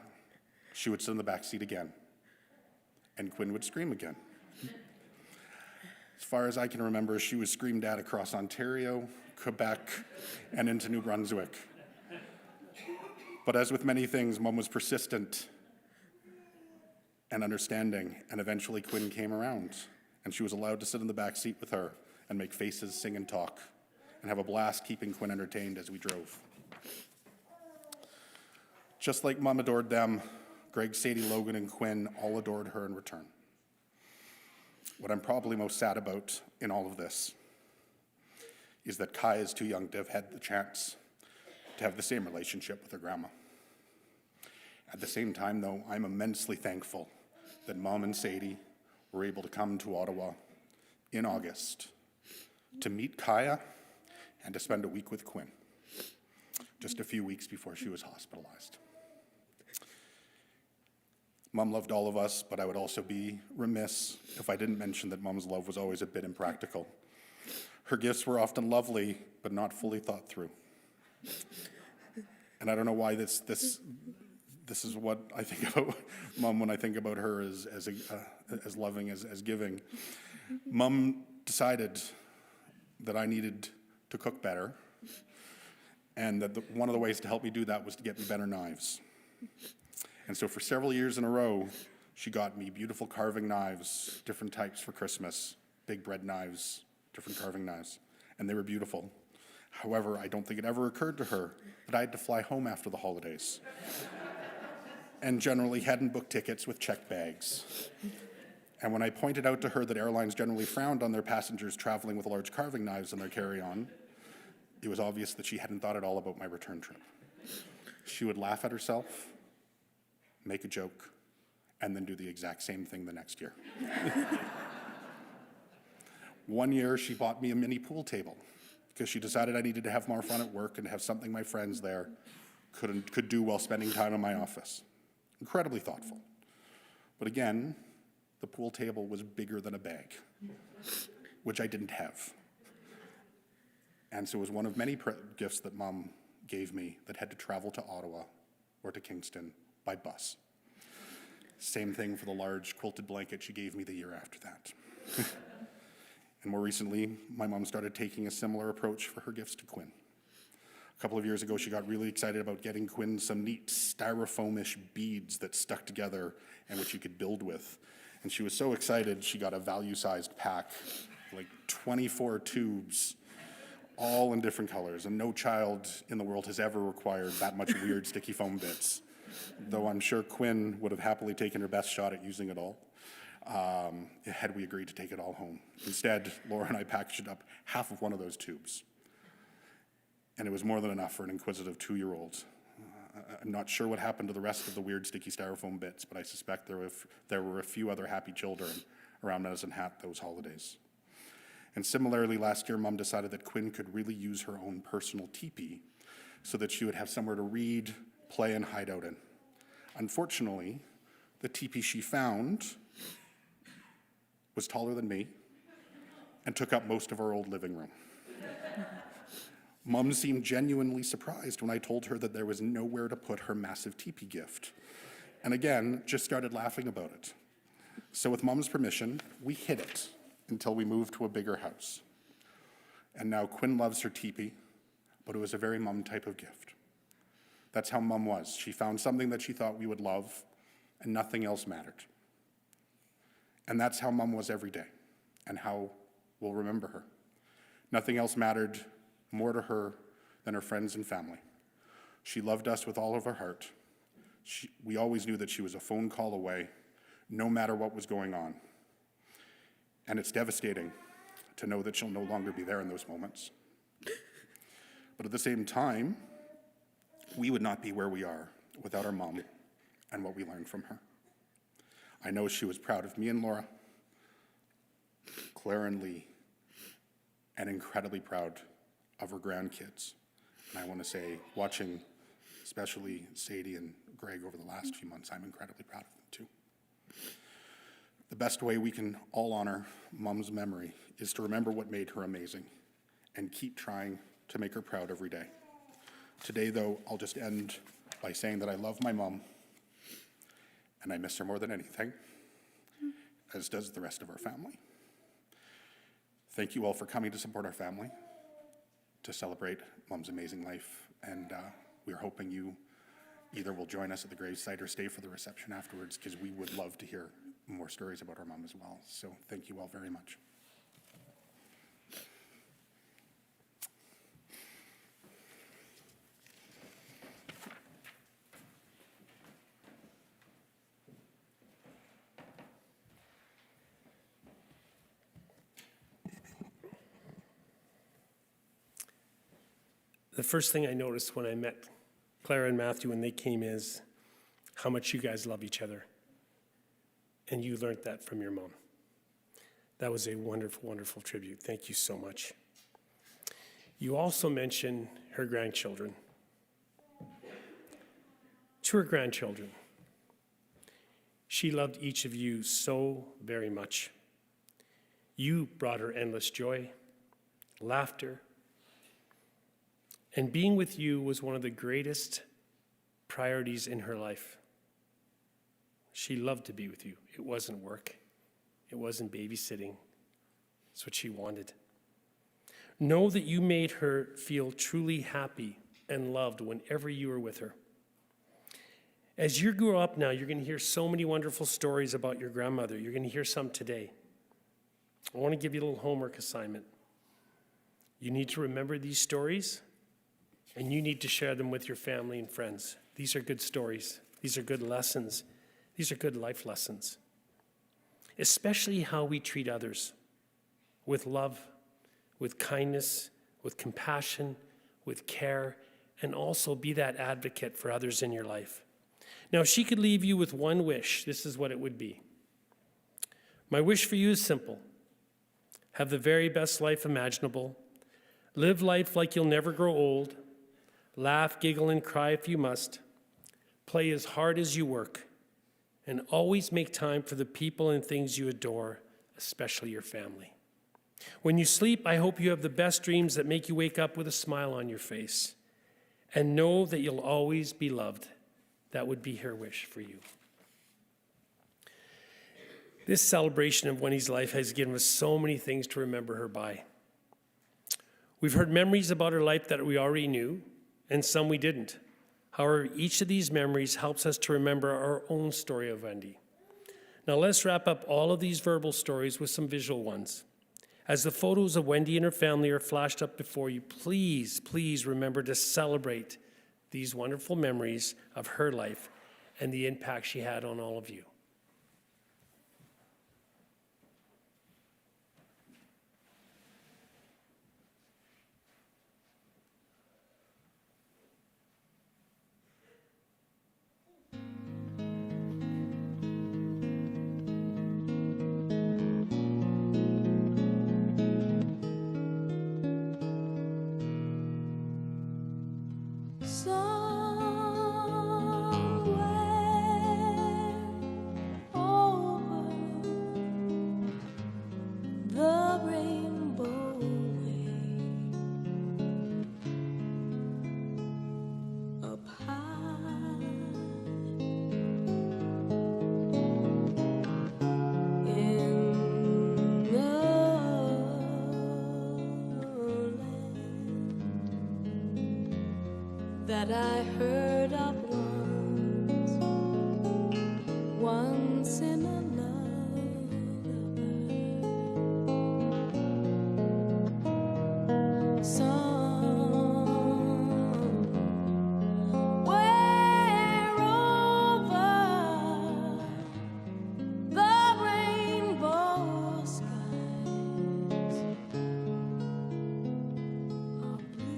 she would sit in the back seat again, and Quinn would scream again. As far as I can remember, she was screamed at across Ontario, Quebec, and into New Brunswick. But as with many things, Mom was persistent and understanding, and eventually Quinn came around, and she was allowed to sit in the back seat with her and make faces, sing, and talk, and have a blast keeping Quinn entertained as we drove. Just like Mom adored them, Greg, Sadie, Logan, and Quinn all adored her in return. What I'm probably most sad about in all of this is that Kai is too young to have had the chance to have the same relationship with her grandma. At the same time, though, I'm immensely thankful that Mom and Sadie were able to come to Ottawa in August to meet Kaya and to spend a week with Quinn, just a few weeks before she was hospitalized. Mom loved all of us, but I would also be remiss if I didn't mention that Mom's love was always a bit impractical. Her gifts were often lovely, but not fully thought through. And I don't know why this is what I think about Mom when I think about her as loving as giving. Mom decided that I needed to cook better, and that one of the ways to help me do that was to get me better knives. And so for several years in a row, she got me beautiful carving knives, different types for Christmas, big bread knives, different carving knives, and they were beautiful. However, I don't think it ever occurred to her that I had to fly home after the holidays and generally hadn't booked tickets with checked bags. And when I pointed out to her that airlines generally frowned on their passengers traveling with large carving knives in their carry-on, it was obvious that she hadn't thought at all about my return trip. She would laugh at herself, make a joke, and then do the exact same thing the next year. One year, she bought me a mini pool table because she decided I needed to have more fun at work and have something my friends there could do while spending time in my office. Incredibly thoughtful. But again, the pool table was bigger than a bag, which I didn't have. And so it was one of many gifts that Mom gave me that had to travel to Ottawa or to Kingston by bus. Same thing for the large quilted blanket she gave me the year after that. And more recently, my mom started taking a similar approach for her gifts to Quinn. A couple of years ago, she got really excited about getting Quinn some neat styrofoamish beads that stuck together and which you could build with. And she was so excited, she got a value-sized pack, like 24 tubes, all in different colors. And no child in the world has ever required that much weird sticky foam bits, though I'm sure Quinn would have happily taken her best shot at using it all, had we agreed to take it all home. Instead, Laura and I packaged up half of one of those tubes. And it was more than enough for an inquisitive 2-year-old. I'm not sure what happened to the rest of the weird sticky styrofoam bits, but I suspect there were a few other happy children around Medicine Hat those holidays. And similarly, last year, Mom decided that Quinn could really use her own personal teepee so that she would have somewhere to read, play, and hide out in. Unfortunately, the teepee she found was taller than me and took up most of our old living room. Mom seemed genuinely surprised when I told her that there was nowhere to put her massive teepee gift, and again, just started laughing about it. So with Mom's permission, we hid it until we moved to a bigger house. And now Quinn loves her teepee, but it was a very Mom type of gift. That's how Mom was. She found something that she thought we would love, and nothing else mattered. And that's how Mom was every day, and how we'll remember her. Nothing else mattered more to her than her friends and family. She loved us with all of her heart. We always knew that she was a phone call away, no matter what was going on. And it's devastating to know that she'll no longer be there in those moments. But at the same time, we would not be where we are without our mom and what we learned from her. I know she was proud of me and Laura, Claire and Lee, and incredibly proud of her grandkids. And I want to say, watching especially Sadie and Greg over the last few months, I'm incredibly proud of them too. The best way we can all honor Mom's memory is to remember what made her amazing and keep trying to make her proud every day. Today, though, I'll just end by saying that I love my mom and I miss her more than anything, as does the rest of our family. Thank you all for coming to support our family, to celebrate Mom's amazing life, and we're hoping you either will join us at the gravesite or stay for the reception afterwards, because we would love to hear more stories about our mom as well. So thank you all very much. The first thing I noticed when I met Clara and Matthew when they came is how much you guys love each other. And you learned that from your mom. That was a wonderful, wonderful tribute. Thank you so much. You also mentioned her grandchildren. To her grandchildren, she loved each of you so very much. You brought her endless joy, laughter, and being with you was one of the greatest priorities in her life. She loved to be with you. It wasn't work. It wasn't babysitting. It's what she wanted. Know that you made her feel truly happy and loved whenever you were with her. As you grow up now, you're going to hear so many wonderful stories about your grandmother. You're going to hear some today. I want to give you a little homework assignment. You need to remember these stories, and you need to share them with your family and friends. These are good stories. These are good lessons. These are good life lessons, especially how we treat others with love, with kindness, with compassion, with care, and also be that advocate for others in your life. Now, if she could leave you with one wish, this is what it would be. My wish for you is simple. Have the very best life imaginable. Live life like you'll never grow old. Laugh, giggle, and cry if you must. Play as hard as you work. and always make time for the people and things you adore, especially your family. When you sleep, I hope you have the best dreams that make you wake up with a smile on your face. And know that you'll always be loved. That would be her wish for you. This celebration of Wendy's life has given us so many things to remember her by. We've heard memories about her life that we already knew, and some we didn't. However, each of these memories helps us to remember our own story of Wendy. Now let's wrap up all of these verbal stories with some visual ones. As the photos of Wendy and her family are flashed up before you, please, please remember to celebrate these wonderful memories of her life and the impact she had on all of you. Somewhere over the rainbow way, up high in the land that I heard of once in a lullaby. Somewhere over the rainbow skies are blue.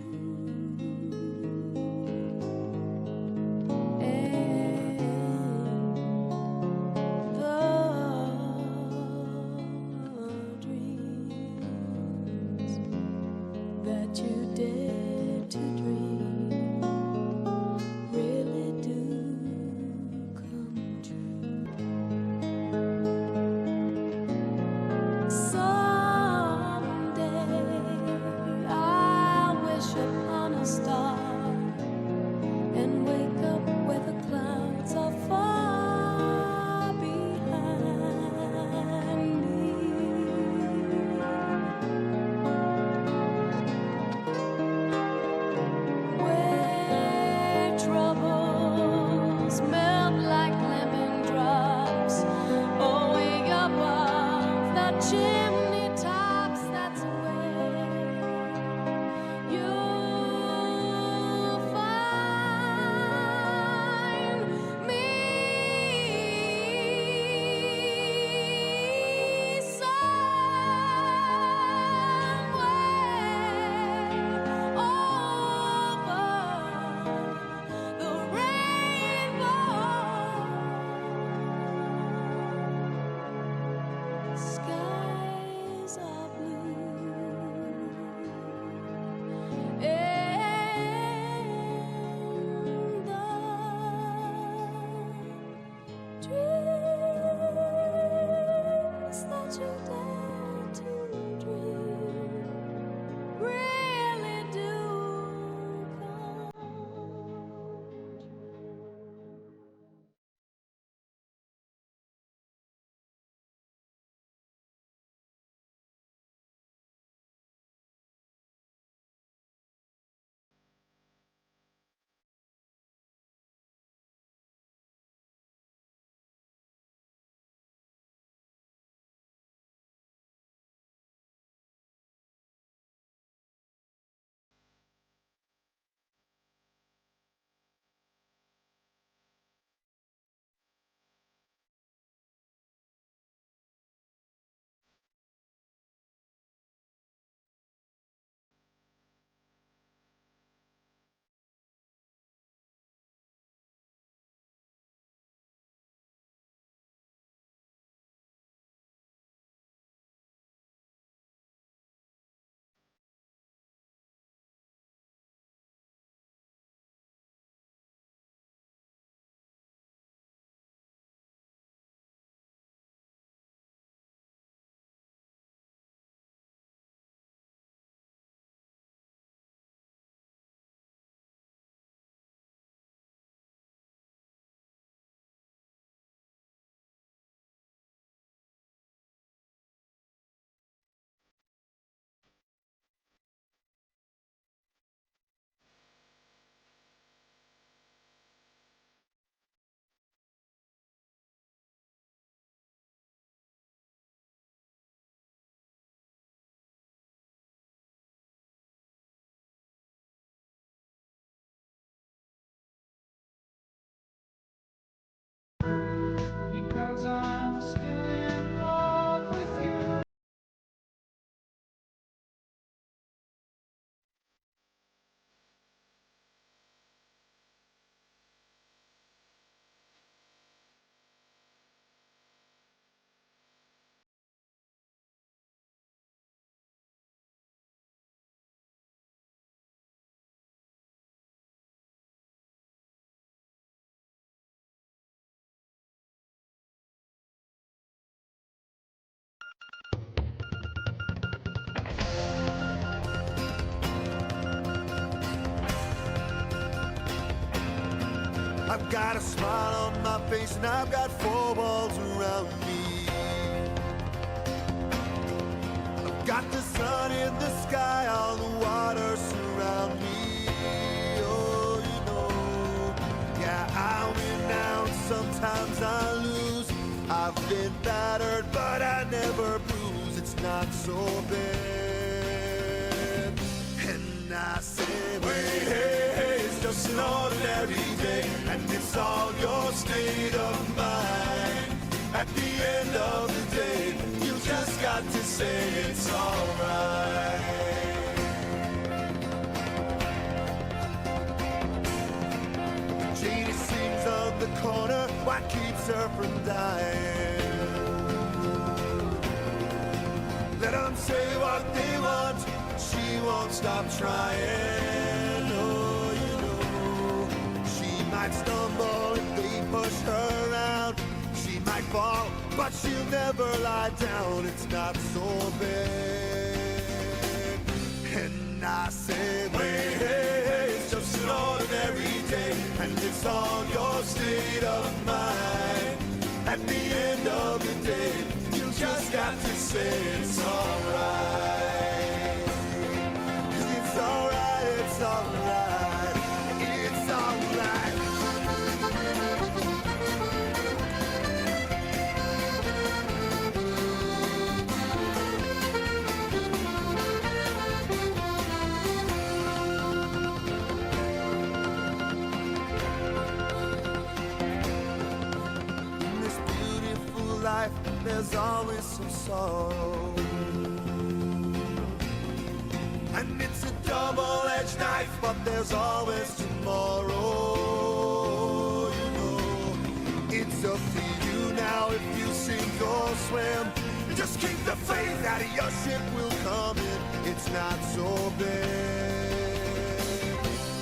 That you dare to dream really do come true. Someday I'll wish upon a star and wake up where the clouds are far behind me. Where troubles melt like lemon drops away above the chimney tops. That's where you'll find me. Somewhere over the rainbow, skies are blue, and the dreams that you dare to dream really do come. I've got a smile on my face and I've got four walls around me. I've got the sun in the sky, all the water surround me. Oh, you know, yeah, I win now and sometimes I lose. I've been battered, but I never bruise. It's not so bad. And I say, wait, hey, hey, it's just an ordinary day, and it's all your state of mind. At the end of the day, you just got to say it's alright. Janie sings on the corner, what keeps her from dying? Let them say what they want, she won't stop trying. Oh, you know, she might stumble if they push her around. She might fall, but she'll never lie down. It's not so bad. And I say, wait, hey, hey, it's just an ordinary day, and it's all your state of mind. At the end of the day, you just got to say it's alright. 'Cause it's alright, it's alright, it's alright. In this beautiful life, there's always some sorrow. And it's a double-edged knife, but there's always tomorrow. You know, it's up to you now if you sink or swim. Just keep the faith that your ship will come in. It's not so bad.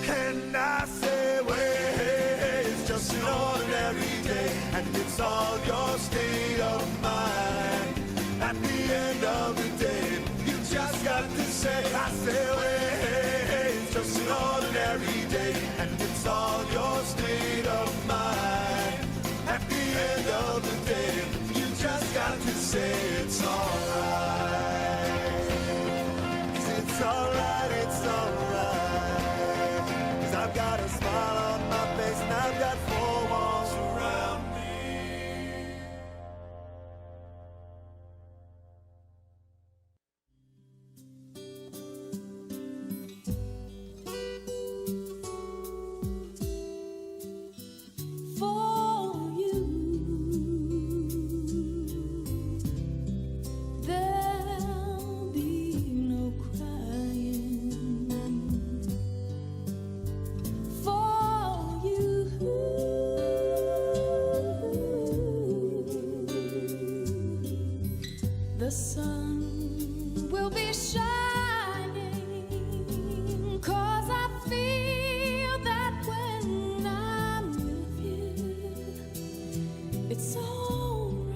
And I say, wait, hey, hey, it's just an ordinary day, and it's all your state of mind. At the end of the day, you just got to say, I say, wait, hey, hey, it's just an ordinary day, and it's all your state of mind. At the end of the day, you just got to say it's alright. 'Cause it's alright, it's alright. 'Cause I've got a smile on my face and I've got four walls around me. For you, there'll be no crying. For you, the sun will be shining, 'cause I feel that when I'm with you, it's alright.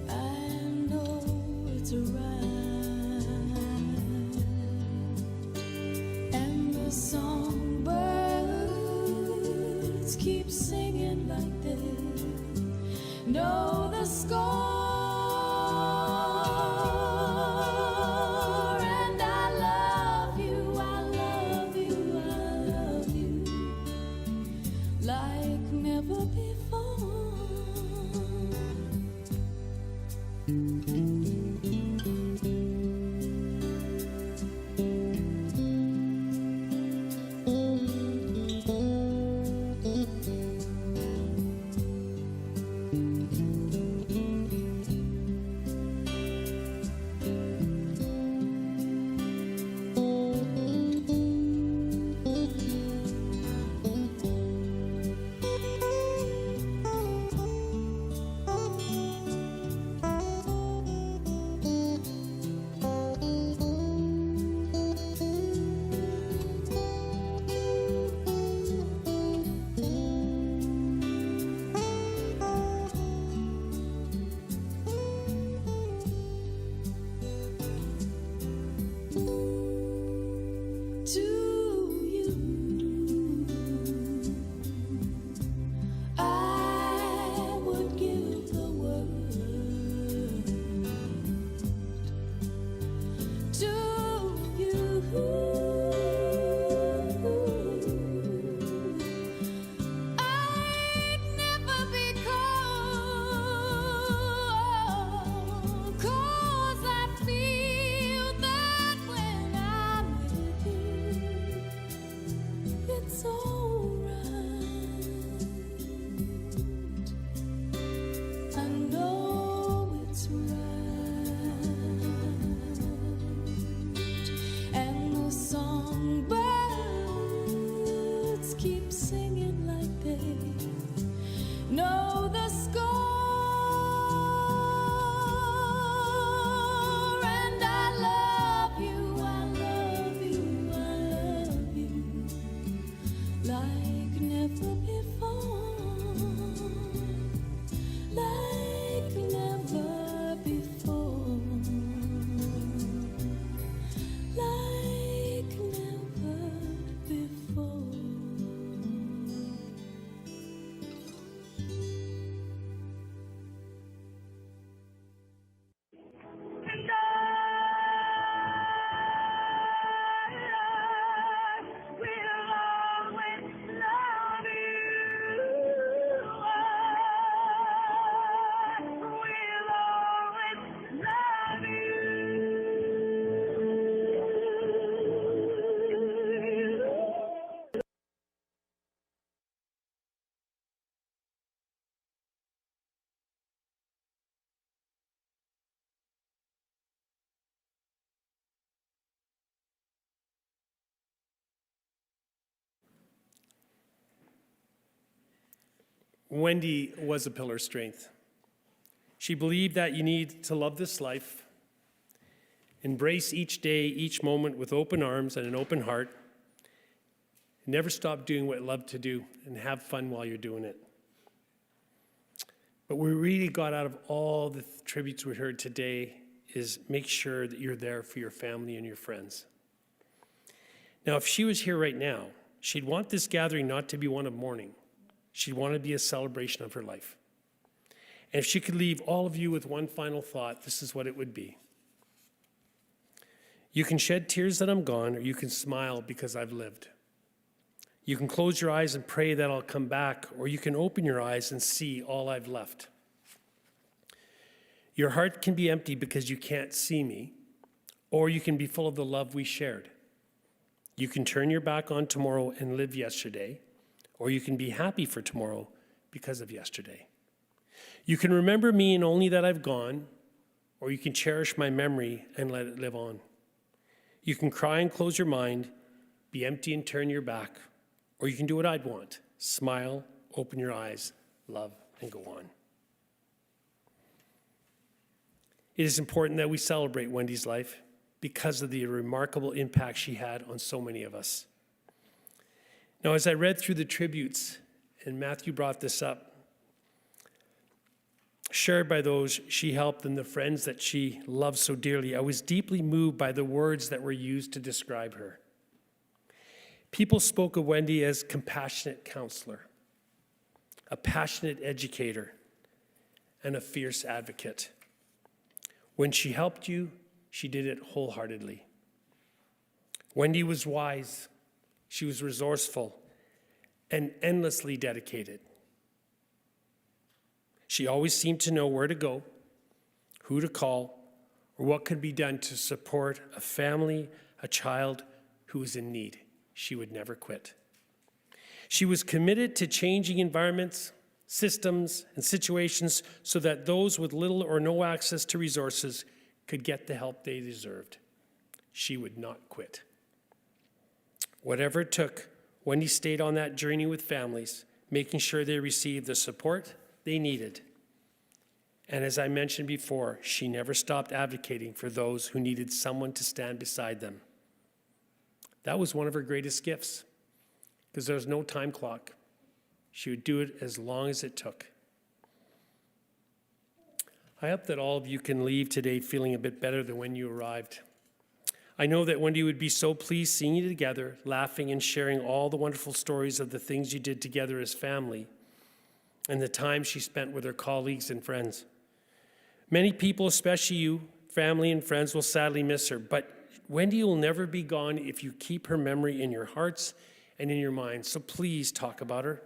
I know it's right. And the songbirds keep singing like they know the score. And I love you, I love you, I love you like never before. Wendy was a pillar of strength. She believed that you need to love this life, embrace each day, each moment with open arms and an open heart, never stop doing what you love to do, and have fun while you're doing it. But what we really got out of all the tributes we heard today is make sure that you're there for your family and your friends. Now, if she was here right now, she'd want this gathering not to be one of mourning. She'd want it to be a celebration of her life. And if she could leave all of you with one final thought, this is what it would be. You can shed tears that I'm gone, or you can smile because I've lived. You can close your eyes and pray that I'll come back, or you can open your eyes and see all I've left. Your heart can be empty because you can't see me, or you can be full of the love we shared. You can turn your back on tomorrow and live yesterday, or you can be happy for tomorrow because of yesterday. You can remember me and only that I've gone, or you can cherish my memory and let it live on. You can cry and close your mind, be empty and turn your back, or you can do what I'd want, smile, open your eyes, love, and go on. It is important that we celebrate Wendy's life because of the remarkable impact she had on so many of us. Now, as I read through the tributes, and Matthew brought this up, shared by those she helped and the friends that she loved so dearly, I was deeply moved by the words that were used to describe her. People spoke of Wendy as compassionate counselor, a passionate educator, and a fierce advocate. When she helped you, she did it wholeheartedly. Wendy was wise, she was resourceful, and endlessly dedicated. She always seemed to know where to go, who to call, or what could be done to support a family, a child who was in need. She would never quit. She was committed to changing environments, systems, and situations so that those with little or no access to resources could get the help they deserved. She would not quit. Whatever it took, Wendy stayed on that journey with families, making sure they received the support they needed. And as I mentioned before, she never stopped advocating for those who needed someone to stand beside them. That was one of her greatest gifts, because there was no time clock. She would do it as long as it took. I hope that all of you can leave today feeling a bit better than when you arrived. I know that Wendy would be so pleased seeing you together, laughing and sharing all the wonderful stories of the things you did together as family and the time she spent with her colleagues and friends. Many people, especially you, family and friends, will sadly miss her, but Wendy will never be gone if you keep her memory in your hearts and in your minds. So please talk about her,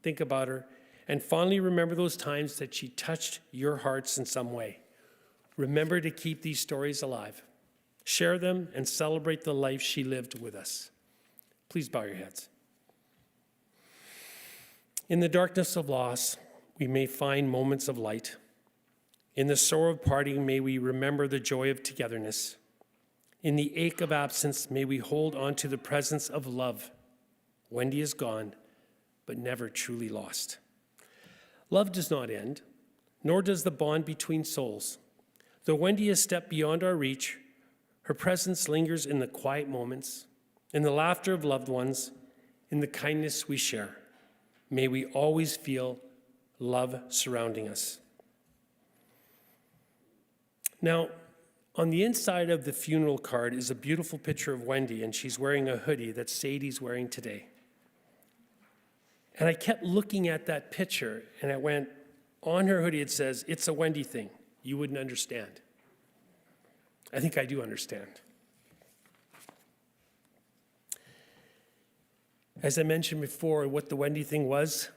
think about her, and fondly remember those times that she touched your hearts in some way. Remember to keep these stories alive. Share them and celebrate the life she lived with us. Please bow your heads. In the darkness of loss, we may find moments of light. In the sorrow of parting, may we remember the joy of togetherness. In the ache of absence, may we hold on to the presence of love. Wendy is gone, but never truly lost. Love does not end, nor does the bond between souls. Though Wendy has stepped beyond our reach, her presence lingers in the quiet moments, in the laughter of loved ones, in the kindness we share. May we always feel love surrounding us. Now, on the inside of the funeral card is a beautiful picture of Wendy, and she's wearing a hoodie that Sadie's wearing today. And I kept looking at that picture, and I went, on her hoodie it says, "It's a Wendy thing. You wouldn't understand." I think I do understand. As I mentioned before, what the Wendy thing was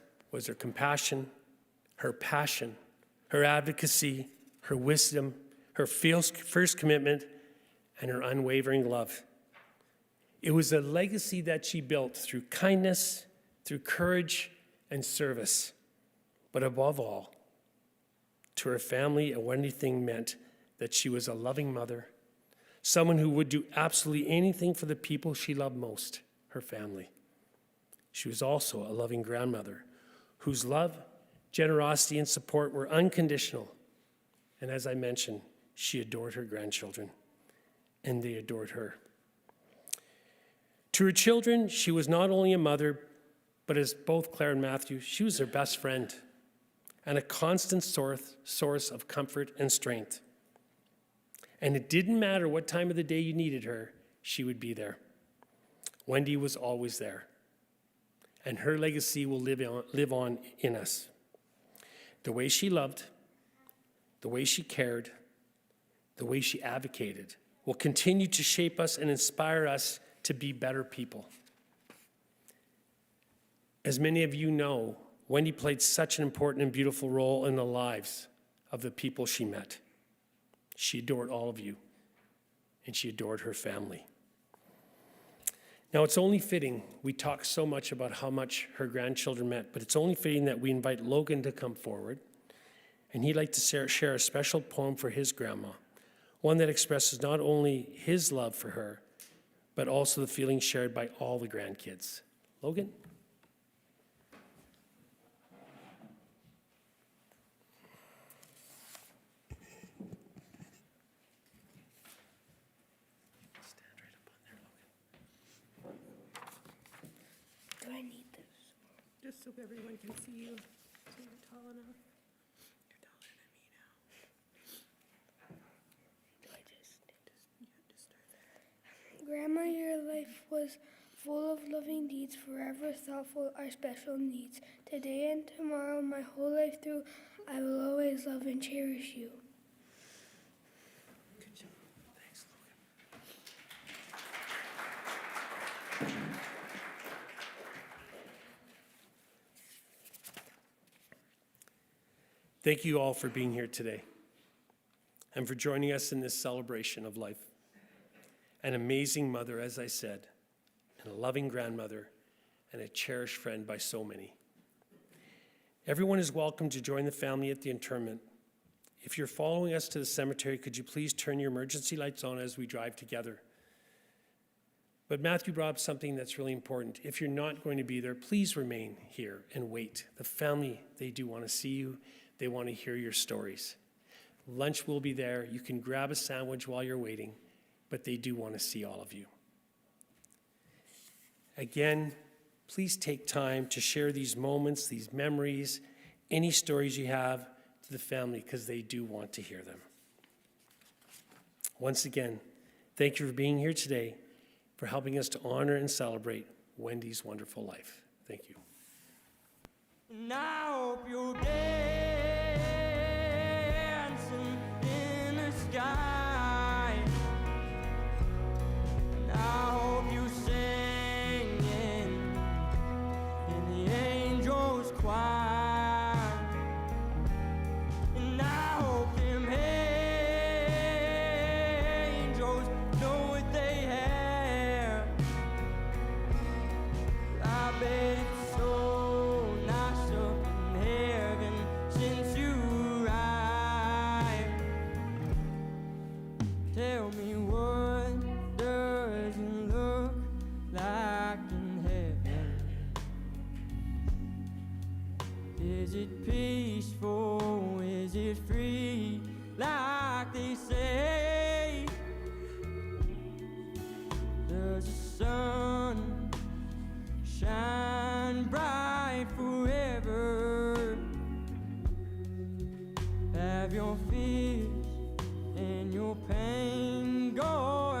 her compassion, her passion, her advocacy, her wisdom, her fierce commitment, and her unwavering love. It was a legacy that she built through kindness, through courage and service. But above all, to her family, a Wendy thing meant that she was a loving mother, someone who would do absolutely anything for the people she loved most, her family. She was also a loving grandmother whose love generosity, and support were unconditional. And as I mentioned, she adored her grandchildren, and they adored her. To her children, she was not only a mother, but as both Claire and Matthew, she was their best friend and a constant source of comfort and strength. And it didn't matter what time of the day you needed her, she would be there. Wendy was always there, and her legacy will live on in us. The way she loved, the way she cared, the way she advocated will continue to shape us and inspire us to be better people. As many of you know, Wendy played such an important and beautiful role in the lives of the people she met. She adored all of you, and she adored her family. Now, it's only fitting, we talk so much about how much her grandchildren meant, but it's only fitting that we invite Logan to come forward, and he'd like to share a special poem for his grandma, one that expresses not only his love for her, but also the feelings shared by all the grandkids. Logan? Do I need this? Just so everyone can see you, so you're tall enough. You're taller than me now. Do I just Start there. Grandma, your life was full of loving deeds, forever thoughtful our special needs. Today and tomorrow, my whole life through, I will always love and cherish you. Good job. Thanks, Logan. Thank you all for being here today and for joining us in this celebration of life. An amazing mother, as I said, and a loving grandmother, and a cherished friend by so many. Everyone is welcome to join the family at the interment. If you're following us to the cemetery, could you please turn your emergency lights on as we drive together? But Matthew brought up something that's really important. If you're not going to be there, please remain here and wait. The family, they do want to see you. They want to hear your stories. Lunch will be there. You can grab a sandwich while you're waiting, but they do want to see all of you. Again, please take time to share these moments, these memories, any stories you have to the family, because they do want to hear them. Once again, thank you for being here today, for helping us to honor and celebrate Wendy's wonderful life. Thank you. And I hope you're dancing in the sky. And I hope you're singing in the angels' choir. And I hope them angels know what they have. I bet it's so nice up in heaven since you arrived. Tell me, what does it look like in heaven? Is it peaceful? Is it free? Like they say? Does the sun shine bright forever? Have your fears and your pain go